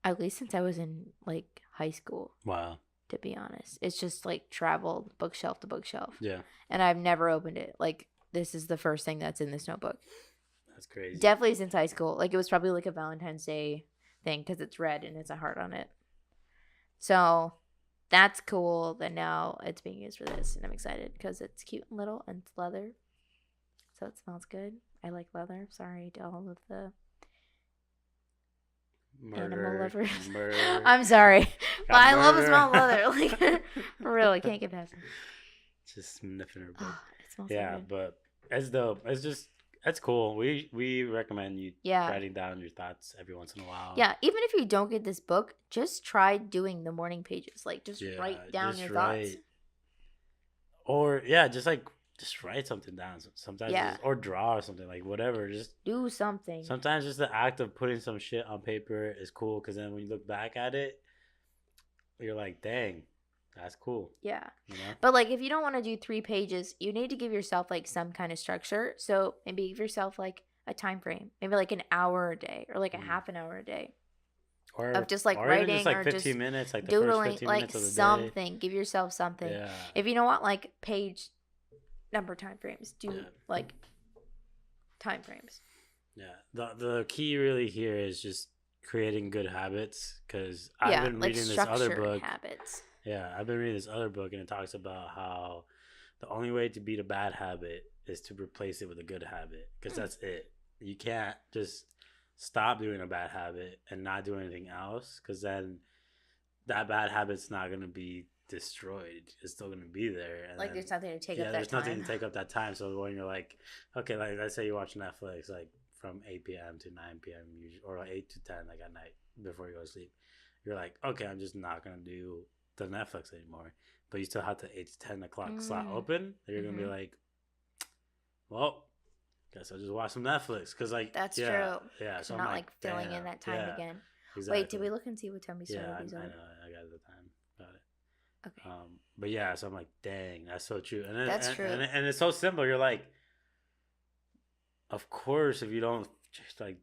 at least since I was in like high school. Wow. To be honest, it's just like traveled bookshelf to bookshelf. Yeah. And I've never opened it. Like this is the first thing that's in this notebook. That's crazy. Definitely since high school. Like it was probably like a Valentine's Day thing because it's red and it's a heart on it. So that's cool that now it's being used for this, and I'm excited because it's cute and little and it's leather, so it smells good. I like leather. Sorry to all of the animal lovers. I'm sorry, but I love the smell of leather. Like for real, I can't get past it. Just sniffing her book. It smells yeah, so good. But it's dope. It's just. That's cool. We recommend you writing down your thoughts every once in a while. Yeah, even if you don't get this book, just try doing the morning pages. Like, just write down your thoughts. Or, just write something down. Sometimes, or draw or something. Like, whatever. Just do something. Sometimes just the act of putting some shit on paper is cool. Because then when you look back at it, you're like, dang. That's cool. Yeah. You know? But like if you don't want to do 3 pages, you need to give yourself like some kind of structure. So maybe give yourself like a time frame. Maybe like an hour a day or like a half an hour a day. Or of just like writing just like or 15 just minutes, like the doodling, first 15 like minutes of the something. day. Give yourself something. Yeah. If you don't want like page number time frames, do like time frames. Yeah. The key really here is just creating good habits because I've been reading this other book. Habits. Yeah, I've been reading this other book, and it talks about how the only way to beat a bad habit is to replace it with a good habit, because that's it. You can't just stop doing a bad habit and not do anything else, because then that bad habit's not going to be destroyed. It's still going to be there. And like, there's nothing to take up that time. Yeah, there's nothing to take up that time. So when you're like, okay, like let's say you watch Netflix, like from 8 p.m. to 9 p.m. or like 8 to 10, like at night before you go to sleep. You're like, okay, I'm just not going to do the Netflix anymore, but you still have the 8 to 10 o'clock slot open. You're gonna be like, well, guess I'll just watch some Netflix, because like that's true. Yeah, so I'm not like filling in that time again. Exactly. Wait, did we look and see what time we started? I know. I got the time. Got it. Okay. But yeah, so I'm like, dang, that's so true. And then, that's true. And it's so simple. You're like, of course, if you don't just like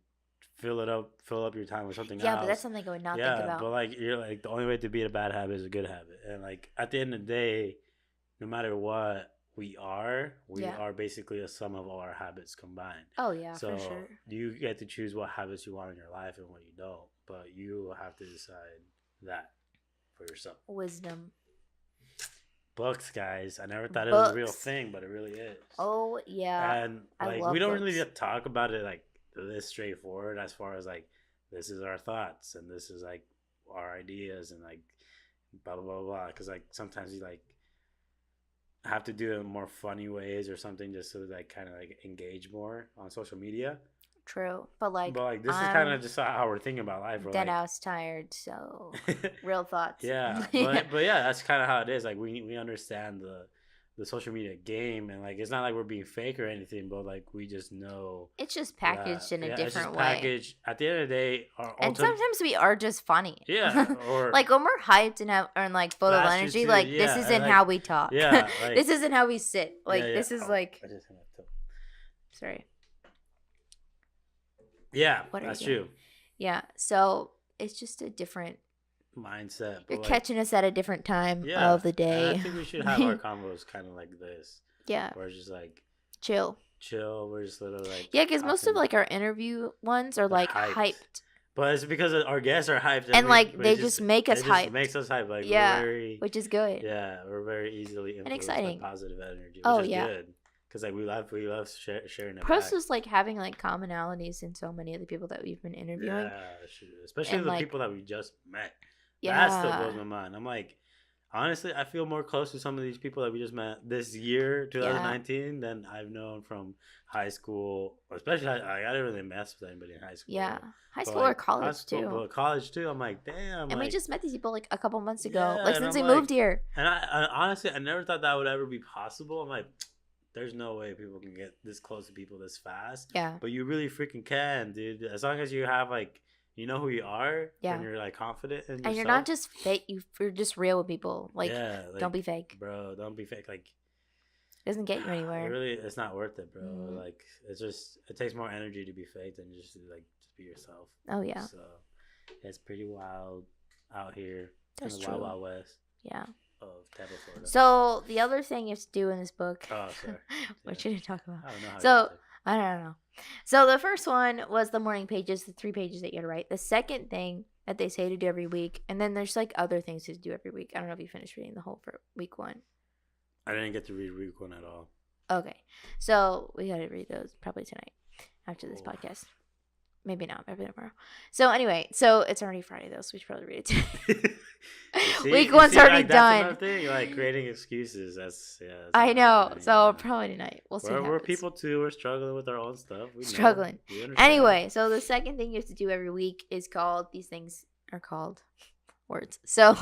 fill up your time with something else. Yeah, but that's something I would not think about. Yeah, but like you're like, the only way to beat a bad habit is a good habit. And like at the end of the day, no matter what we are basically a sum of all our habits combined. Oh yeah, so for sure. You get to choose what habits you want in your life and what you don't, but you have to decide that for yourself. Wisdom. Books, guys. I never thought it was a real thing, but it really is. Oh yeah. And like we don't really talk about it like this straightforward, as far as like this is our thoughts and this is like our ideas and like blah blah blah blah, because like sometimes you like have to do it in more funny ways or something, just so like kind of like engage more on social media. True, but like this is kind of just how we're thinking about life. Then I was tired, so real thoughts. Yeah, but yeah, that's kind of how it is. Like we understand the social media game, and like it's not like we're being fake or anything, but like we just know it's just packaged in a different it's just way. Packaged at the end of the day, and sometimes we are just funny. Yeah, or like when we're hyped and like full of energy, like this isn't how we talk. Yeah, like, this isn't how we sit. Like this is like. Sorry. Yeah, that's true. Yeah, so it's just a different mindset. You're catching us at a different time of the day. And I think we should have our combos kind of like this. Yeah. Where it's just like chill. We're just literally like because most of like our interview ones are like hyped. But it's because our guests are hyped, and like they just make us hyped. Makes us hyped, like which is good. Yeah, we're very easily influenced and exciting. By positive energy. Which is good. Because like we love sharing it. Plus, is like having like commonalities in so many of the people that we've been interviewing. Yeah, especially the people that we just met. Yeah, that still blows my mind. I'm like, honestly, I feel more close to some of these people that we just met this year, 2019, than I've known from high school. Especially, I didn't really mess with anybody in high school. Yeah, high but school or college too. But college too. I'm like, damn. And like, we just met these people like a couple months ago, yeah, like and since I'm we like, moved here. And I honestly, I never thought that would ever be possible. I'm like, there's no way people can get this close to people this fast. Yeah. But you really freaking can, dude. As long as you have like, you know who you are, and you're like confident in yourself. And you're not just fake. You're just real with people. Like, don't be fake, bro. Don't be fake. Like, it doesn't get you anywhere. It's not worth it, bro. Mm-hmm. Like, it takes more energy to be fake than just to just be yourself. Oh yeah. So it's pretty wild out here. That's in the true. Wild Wild West. Yeah. Of Tampa, Florida. So the other thing you have to do in this book. Oh, sorry. What should I talk about? I don't know. I don't know. So the first one was the morning pages, the 3 pages that you had to write. The second thing that they say to do every week, and then there's like other things to do every week. I don't know if you finished reading the whole for week 1. I didn't get to read week 1 at all. Okay, so we got to read those probably tonight after this podcast. Maybe not. Maybe tomorrow. So anyway, so it's already Friday though, so we should probably read it today. Week 1's already done. Thing, like creating excuses. That's I know. So probably tonight. We'll see. We're people too. We're struggling with our own stuff. Struggling. Anyway, so the second thing you have to do every week is called. These things are called words. So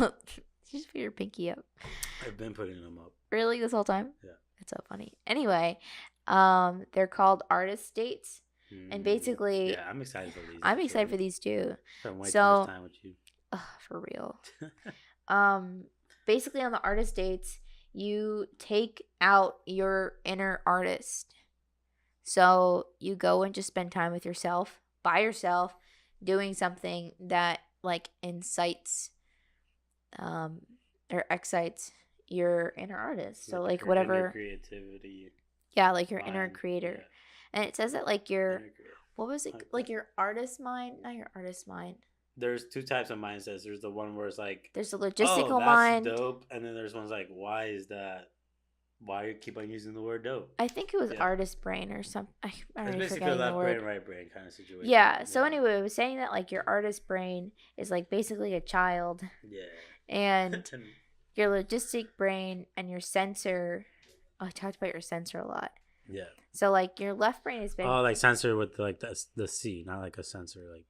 just put your pinky up. I've been putting them up. Really, this whole time? Yeah. It's so funny. Anyway, they're called artist dates. And basically, yeah, I'm excited for these. I'm excited for these too. Spend way too much time with you. For real. Basically, on the artist dates, you take out your inner artist. So you go and just spend time with yourself, by yourself, doing something that like incites, or excites your inner artist. So like whatever inner creativity. Yeah, like your inner creator. Yeah. And it says that like your, what was it? Like your artist mind? Not your artist mind. There's 2 types of mindsets. There's the one where it's like, there's the logistical mind. That's dope. And then there's ones like, why is that? Why you keep on using the word dope? I think it was artist brain or something. I'm it's basically a left brain, right brain kind of situation. Yeah. So anyway, it was saying that like your artist brain is like basically a child. Yeah. And your logistic brain and your sensor. Oh, I talked about your sensor a lot. Yeah. So like your left brain is big. Oh, like sensor with like the C, not like a sensor like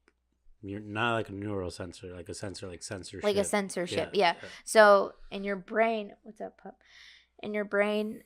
you're not like a neural sensor, like a sensor like censorship. Like a censorship, yeah. So in your brain, what's up, pup? In your brain,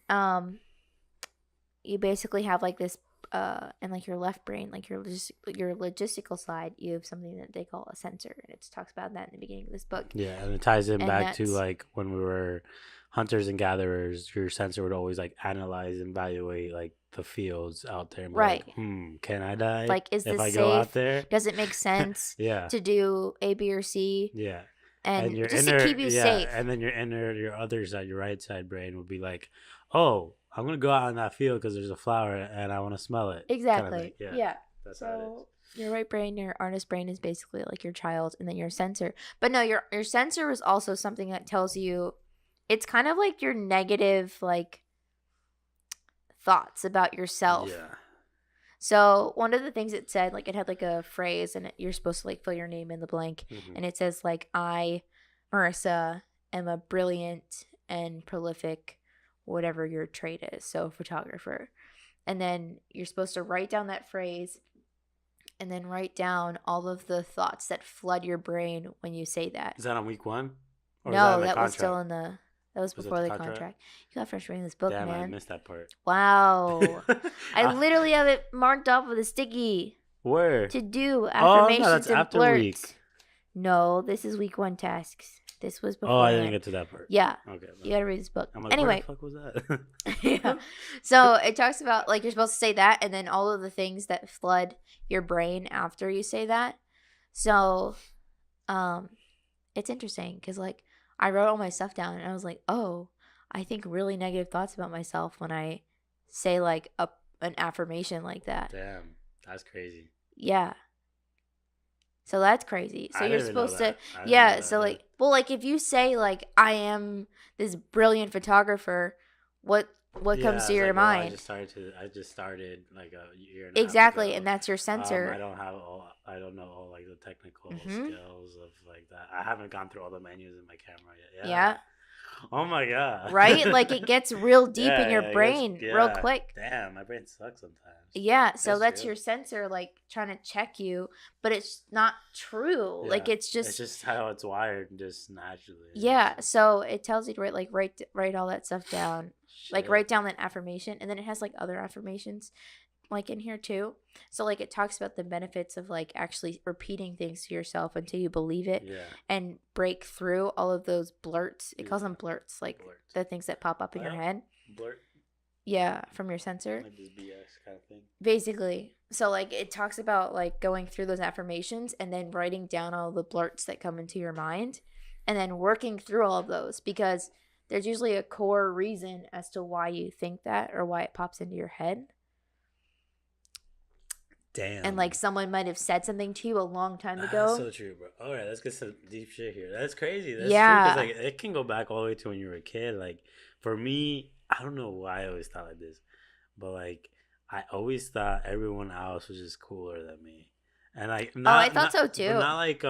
you basically have like this, and like your left brain, like your logistical side, you have something that they call a sensor, and it talks about that in the beginning of this book. Yeah, and it ties in back to like when we were hunters and gatherers, your sensor would always like analyze and evaluate like the fields out there. And be right. Like, can I die? Like, is this safe? Go out there? Does it make sense? To do A, B, or C? Yeah. And your just to keep you safe. And then your other side, your right side brain would be like, oh, I'm going to go out in that field because there's a flower and I want to smell it. Exactly. Kind of yeah. That's how it is. Your right brain, your artist brain is basically like your child, and then your sensor. But no, your sensor is also something that tells you, it's kind of like your negative like thoughts about yourself. Yeah. So one of the things it said, like it had like a phrase, and you're supposed to like fill your name in the blank, and it says like, I, Marissa, am a brilliant and prolific, whatever your trait is, so photographer. And then you're supposed to write down that phrase, and then write down all of the thoughts that flood your brain when you say that. Is that on week 1? Or no, that was still in the. That was before the contract. You got fresh reading this book, man. I missed that part. Wow. I literally have it marked off with a sticky. Where? To do affirmations that's and after blurts. Week. No, this is week 1 tasks. This was before. Oh, I didn't get to that part. Yeah. Okay. You gotta read this book. I'm like, anyway. Where the fuck was that? Yeah. So it talks about like you're supposed to say that, and then all of the things that flood your brain after you say that. So, it's interesting because like I wrote all my stuff down, and I was like, oh, I think really negative thoughts about myself when I say like an affirmation like that. Damn, that's crazy. Yeah. So that's crazy. So you're supposed to, yeah. So like, well, like if you say like, I am this brilliant photographer, what comes to your mind? I just started like a year and exactly, half ago. And that's your sensor. I don't know all like the technical skills of like that. I haven't gone through all the menus in my camera yet. Yeah. Oh my god. Right? Like it gets real deep in your yeah, brain real quick. Damn, my brain sucks sometimes. Yeah, so that's true. your sensor like trying to check you, but it's not true. Like it's just how it's wired, just naturally. Yeah, so it tells you to write all that stuff down. Shit. Like write down that affirmation, and then it has like other affirmations like in here too. So like it talks about the benefits of like actually repeating things to yourself until you believe it, and break through all of those blurts. It calls them blurts, like the things that pop up in your head. Blurt. Yeah, from your sensor. Like this BS kind of thing. Basically. So like it talks about like going through those affirmations and then writing down all the blurts that come into your mind and then working through all of those, because there's usually a core reason as to why you think that or why it pops into your head. Damn. And like someone might have said something to you a long time ago. That's so true, bro. All right, let's get some deep shit here. That's crazy. That's yeah. true, 'cause, like, it can go back all the way to when you were a kid. Like for me, I don't know why I always thought like this, but like I always thought everyone else was just cooler than me, and like I thought so too. Not like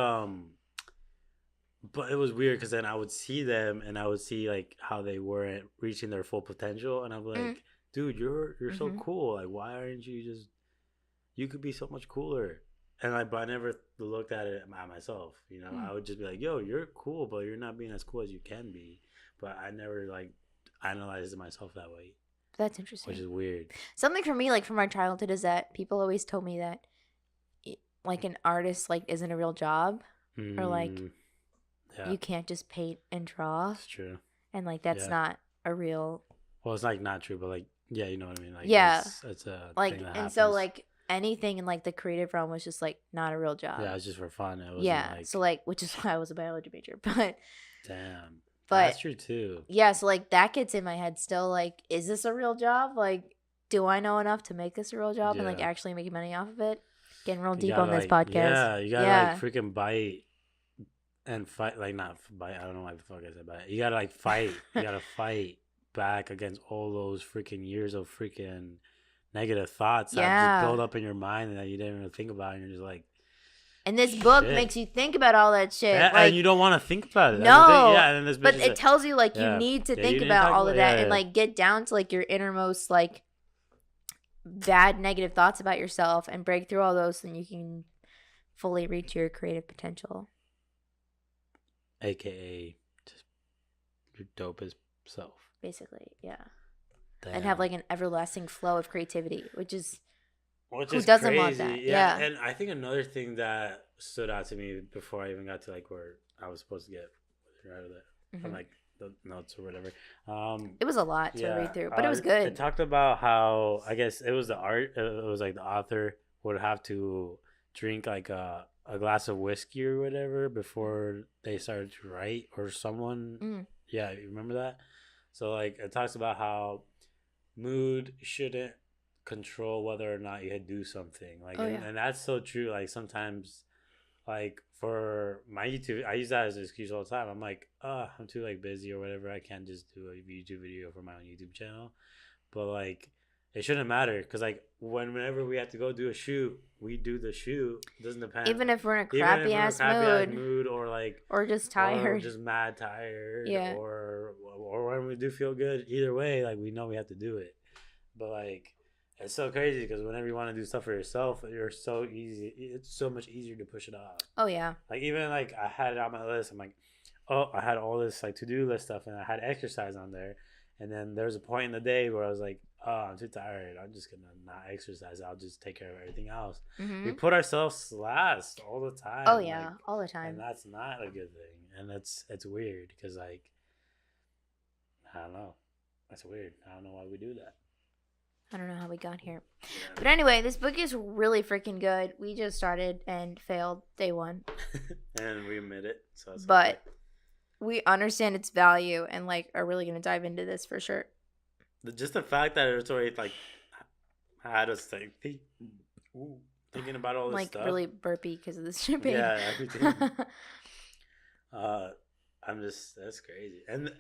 but it was weird because then I would see them and I would see like how they weren't reaching their full potential, and I'm like, dude, you're so cool. Like, why aren't you just? You could be so much cooler. And but I never looked at it at myself. You know, I would just be like, yo, you're cool, but you're not being as cool as you can be. But I never like analyzed myself that way. That's interesting. Which is weird. Something for me, like from my childhood, is that people always told me that like an artist like isn't a real job, or like you can't just paint and draw. That's true. And like that's not a real. Well, it's like not true, but like you know what I mean. Like it's a like thing that and happens. so like anything in like the creative realm was just like not a real job. Yeah, it was just for fun. It wasn't like... So like, which is why I was a biology major, but damn. But that's true too. Yeah, so like that gets in my head still. Like, is this a real job? Like, do I know enough to make this a real job and like actually making money off of it? Getting real deep on this podcast. Yeah, you gotta like freaking bite and fight. Like not bite. I don't know why the fuck I said bite. You gotta like fight. You gotta fight back against all those freaking years of freaking negative thoughts that just build up in your mind and that you didn't even think about, and you're just like. And this book makes you think about all that shit. Yeah, like, and you don't want to think about it. No. Yeah, and this but it tells you like you need to think about all of that and like get down to like your innermost like bad negative thoughts about yourself and break through all those so you can fully reach your creative potential. AKA just your dopest self. Basically, yeah. Damn. And have like an everlasting flow of creativity, which is who doesn't crazy. Want that? Yeah. And I think another thing that stood out to me before I even got to like where I was supposed to get out of that from like the notes or whatever. It was a lot to read through, but it was good. It talked about how I guess it was the art. It was like the author would have to drink like a glass of whiskey or whatever before they started to write, or someone. Yeah, you remember that? So like it talks about how mood shouldn't control whether or not you do something. Like and that's so true. Like sometimes like for my YouTube, I use that as an excuse all the time. I'm like, I'm too like busy or whatever. I can't just do a YouTube video for my own YouTube channel. But like it shouldn't matter, because like whenever we have to go do a shoot, we do the shoot. It doesn't depend. Even if we're in a crappy ass mood or like or just tired, or just mad tired, or when we do feel good, either way, like we know we have to do it. But like it's so crazy because whenever you want to do stuff for yourself, you're so easy. It's so much easier to push it off. Oh yeah. Like even like I had it on my list. I'm like, I had all this like to-do list stuff, and I had exercise on there. And then there was a point in the day where I was like, I'm too tired. I'm just going to not exercise. I'll just take care of everything else. We put ourselves last all the time. Oh, yeah. Like, all the time. And that's not a good thing. And it's weird because, like, I don't know. That's weird. I don't know why we do that. I don't know how we got here. Yeah. But anyway, this book is really freaking good. We just started and failed day one. And we admit it. So it's but... Okay. We understand its value and like are really gonna dive into this for sure. Just the fact that it's already like had us like thinking about all this like stuff. Like really burpy because of this champagne. Yeah, everything. I'm just that's crazy, and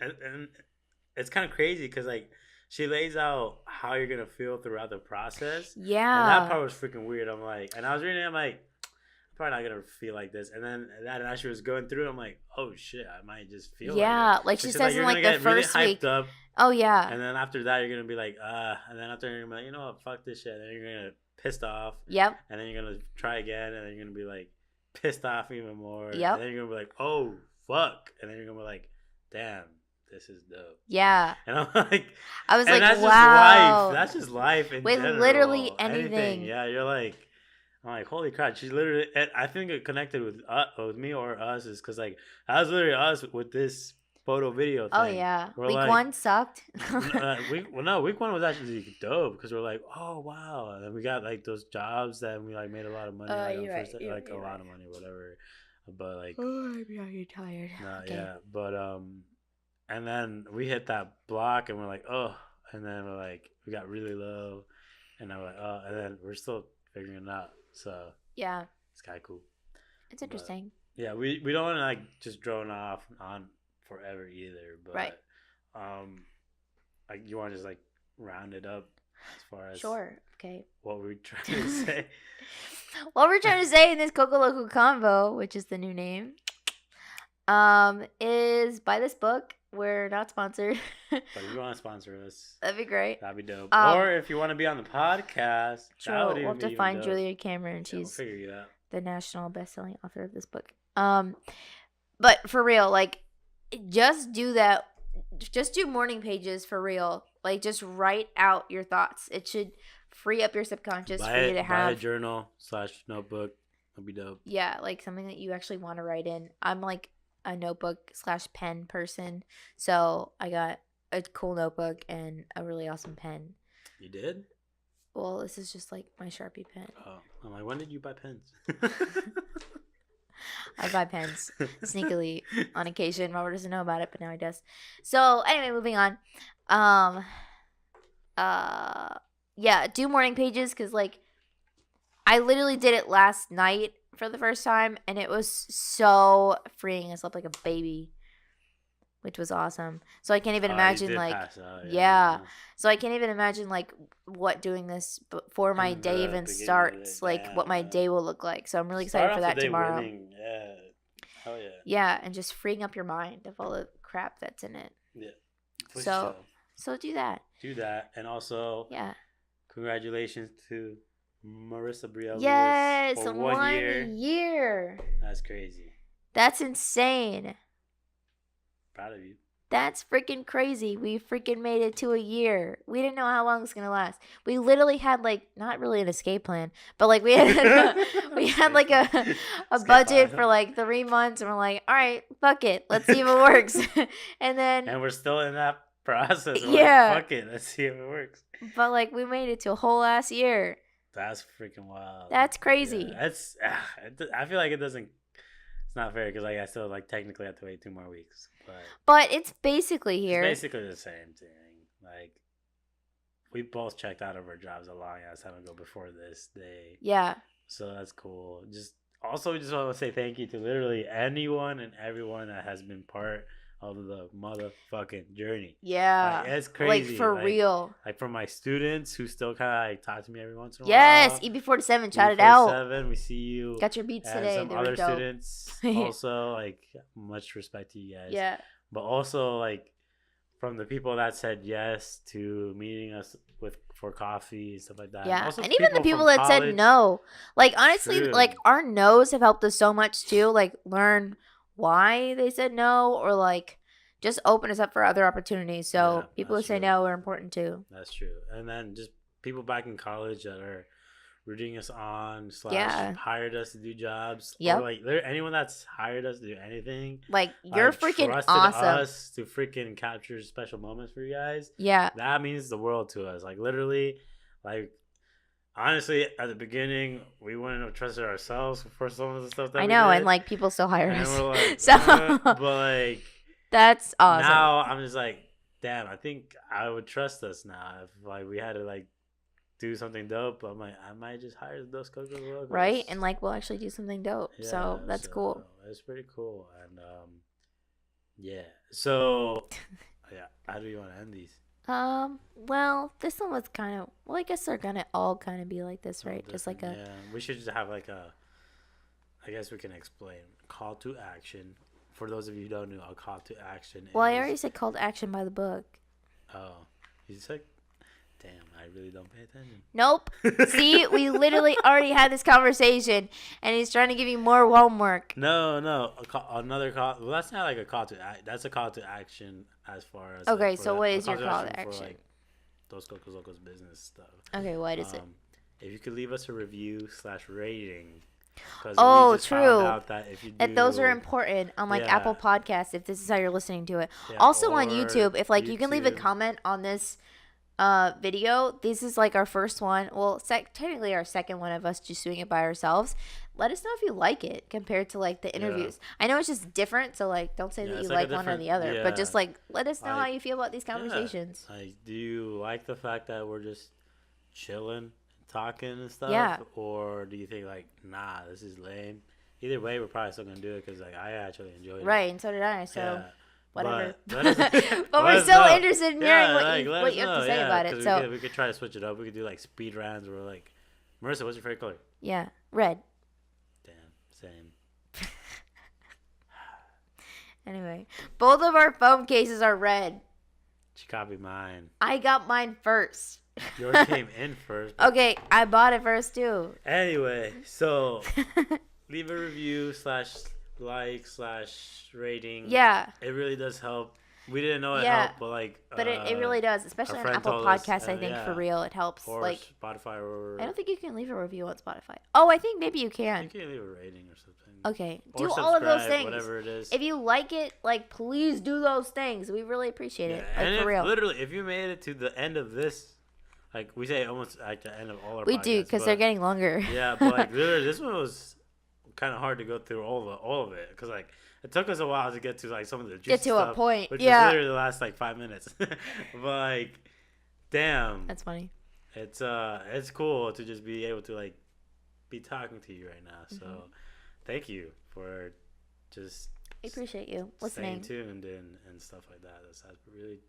it's kind of crazy because like she lays out how you're gonna feel throughout the process. Yeah, and that part was freaking weird. I'm like, and I was reading it, I'm like, probably not gonna feel like this. And then that as she was going through, I'm like, oh shit, I might just feel like she says in like the first really week. hyped up. Oh yeah. And then after that, you're gonna be like, and then after you're gonna be like, you know what, fuck this shit. And then you're gonna pissed off. Yep. And then you're gonna try again, and then you're gonna be like pissed off even more. Yep. And then you're gonna be like, oh fuck. And then you're gonna be like, damn, this is dope. Yeah. And I'm like, I was like, that's wow. That's just life in with general. Literally anything. Yeah, you're like, I'm like, holy crap. She literally, I think it connected with me or us is because like that was literally us with this photo video thing. Oh yeah, we're week like, 1 sucked. week 1 was actually dope because we're like, oh wow, and then we got like those jobs that we like made a lot of money, like, a lot of money, whatever. But like, oh, I'm tired. Okay. Yeah, but and then we hit that block and we're like, oh, and then we're like, we got really low, and then we're like, oh, and then we're still figuring it out. So yeah, it's kind of cool. It's interesting. But, yeah, we don't want to like just drone off on forever either, but right. Like you want to just like round it up as far as sure. Okay. What we're trying to say. What we're trying to say in this Coco Loco Convo, which is the new name, is buy this book. We're not sponsored. But if you want to sponsor us, that'd be great. That'd be dope. Or if you want to be on the podcast, true. We'll have to find Julia Cameron. She's we'll figure you out. The national best-selling author of this book. But for real, like, just do that. Just do morning pages for real. Like, just write out your thoughts. It should free up your subconscious for you to have. Buy a journal / notebook. That'd be dope. Yeah, like something that you actually want to write in. I'm like a notebook / pen person. So I got a cool notebook and a really awesome pen. You did? Well, this is just like my Sharpie pen. Oh, I'm like, when did you buy pens? I buy pens sneakily on occasion. Robert doesn't know about it, but now he does. So anyway, moving on. Yeah, do morning pages because like I literally did it last night for the first time, and it was so freeing. I slept like a baby, which was awesome. So I can't even imagine like yeah. So I can't even imagine like what doing this before my day even starts, like what my day will look like. So I'm really excited for that tomorrow. Winning. Yeah. Hell yeah. Yeah, and just freeing up your mind of all the crap that's in it. Yeah. So do that. Do that, and also yeah. Congratulations to Marissa Brielle. Yes, for 1 year. That's crazy. That's insane. Proud of you. That's freaking crazy. We freaking made it to a year. We didn't know how long it's gonna last. We literally had like not really an escape plan, but like we had like a budget for like 3 months, and we're like, all right, fuck it, let's see if it works. and we're still in that process. Yeah, like, fuck it, let's see if it works. But like we made it to a whole ass year. That's freaking wild. That's crazy. Yeah, I feel like it doesn't. It's not fair because like I still like technically have to wait 2 more weeks, but it's basically here. It's basically the same thing. Like we both checked out of our jobs a long ass time ago before this day. Yeah. So that's cool. Just want to say thank you to literally anyone and everyone that has been part of the motherfucking journey. Yeah. Like, it's crazy. Like for real. Like from my students who still kind of like talk to me every once in a while. Yes, E-B47, shout it out. E-B47, we see you. Got your beats today. Some other students also, like, much respect to you guys. Yeah. But also, like, from the people that said yes to meeting us for coffee and stuff like that. Yeah, and even the people that said no. Like, honestly, like, our no's have helped us so much, too. Like, learn why they said no, or like just open us up for other opportunities. So people who say no are important too. That's true. And then just people back in college that are rooting us on / hired us to do jobs. Yeah. Or like anyone that's hired us to do anything. Like you're freaking awesome. Us to freaking capture special moments for you guys. Yeah. That means the world to us. Like literally, like honestly, at the beginning, we wouldn't have trusted ourselves for some of the stuff that I know, we did. and like people still hire us. We're like, so, but like, that's awesome. Now I'm just like, damn, I think I would trust us now if like we had to like do something dope. I'm like, I might just hire those Coco Locos. Right, and like we'll actually do something dope. Yeah, so that's cool. It's pretty cool, and yeah. So yeah, how do you want to end these? Well, this one was kind of, well, I guess they're gonna all kind of be like this, right? Just like we should just have like a I guess we can explain. Call to action. For those of you who don't know, a call to action Well, I already said call to action by the book. Oh. You said... Damn, I really don't pay attention. Nope. See, we literally already had this conversation, and he's trying to give you more homework. No. Another call. Well, that's not like a call to act. That's a call to action as far as. Okay, like, so what is your call to action? For, like, those Cocos Locos business stuff. Okay, what is it? If you could leave us a review / rating. Oh, true. That those are important on like Apple Podcasts if this is how you're listening to it. Yeah, also on YouTube, if like you can leave a comment on this video. This is like our first one. Well, technically our second one of us just doing it by ourselves. Let us know if you like it compared to like the interviews. I know it's just different, so like don't say that you like one or the other, but just like let us know how you feel about these conversations. Like, do you like the fact that we're just chilling, talking and stuff? Yeah. Or do you think like, nah, this is lame? Either way, we're probably still gonna do it because like I actually enjoyed it. Right, and so did I. So. Whatever. But we're so interested in hearing what you have to say about it. So we could try to switch it up. We could do like speed rounds where like, Marissa, what's your favorite color? Yeah, red. Damn, same. Anyway, both of our phone cases are red. She copied mine. I got mine first. Yours came in first. Okay, I bought it first too. Anyway, so leave a review / like / rating. Yeah, it really does help. We didn't know it helped, but like it really does, especially on Apple Podcasts. I think for real it helps. Or like Spotify, or I don't think you can leave a review on Spotify. Oh, I think maybe you can. You can leave a rating or something. Okay, or do all of those things. Whatever it is. If you like it, like please do those things. We really appreciate it. Like, and for real. Literally, if you made it to the end of this, like we say, almost at the end of all our. We do because they're getting longer. Yeah, but like literally, this one was kind of hard to go through all of it because like. It took us a while to get to like some of the juicy stuff, a point, which was literally the last like 5 minutes. But like, damn, that's funny. It's cool to just be able to like be talking to you right now. So, thank you for just. I appreciate you listening, staying tuned and stuff like that. That's really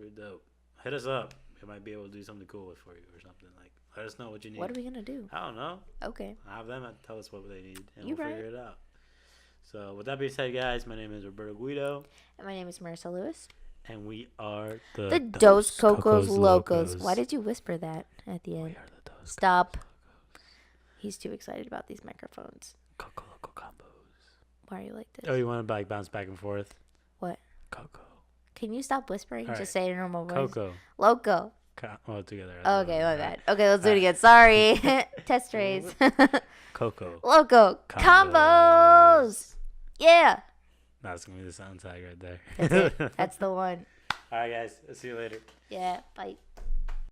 dope. Hit us up. We might be able to do something cool for you or something. Like, let us know what you need. What are we gonna do? I don't know. Okay. Have them tell us what they need, and we'll figure it out. So, with that being said, guys, my name is Roberto Guido. And my name is Marissa Lewis. And we are the Dos Cocos Locos. Why did you whisper that at the end? We are the Dos Stop. Cocos Locos. He's too excited about these microphones. Coco Loco Combos. Why are you like this? Oh, you want to like bounce back and forth? What? Coco. Can you stop whispering? All Just say it in normal voice. Coco. Loco. Together. Okay, my bad. Okay, let's do it again. Sorry. Test trays. Coco. Loco Combos. Yeah. That's going to be the sound tag right there. That's it. That's the one. All right, guys. I'll see you later. Yeah. Bye.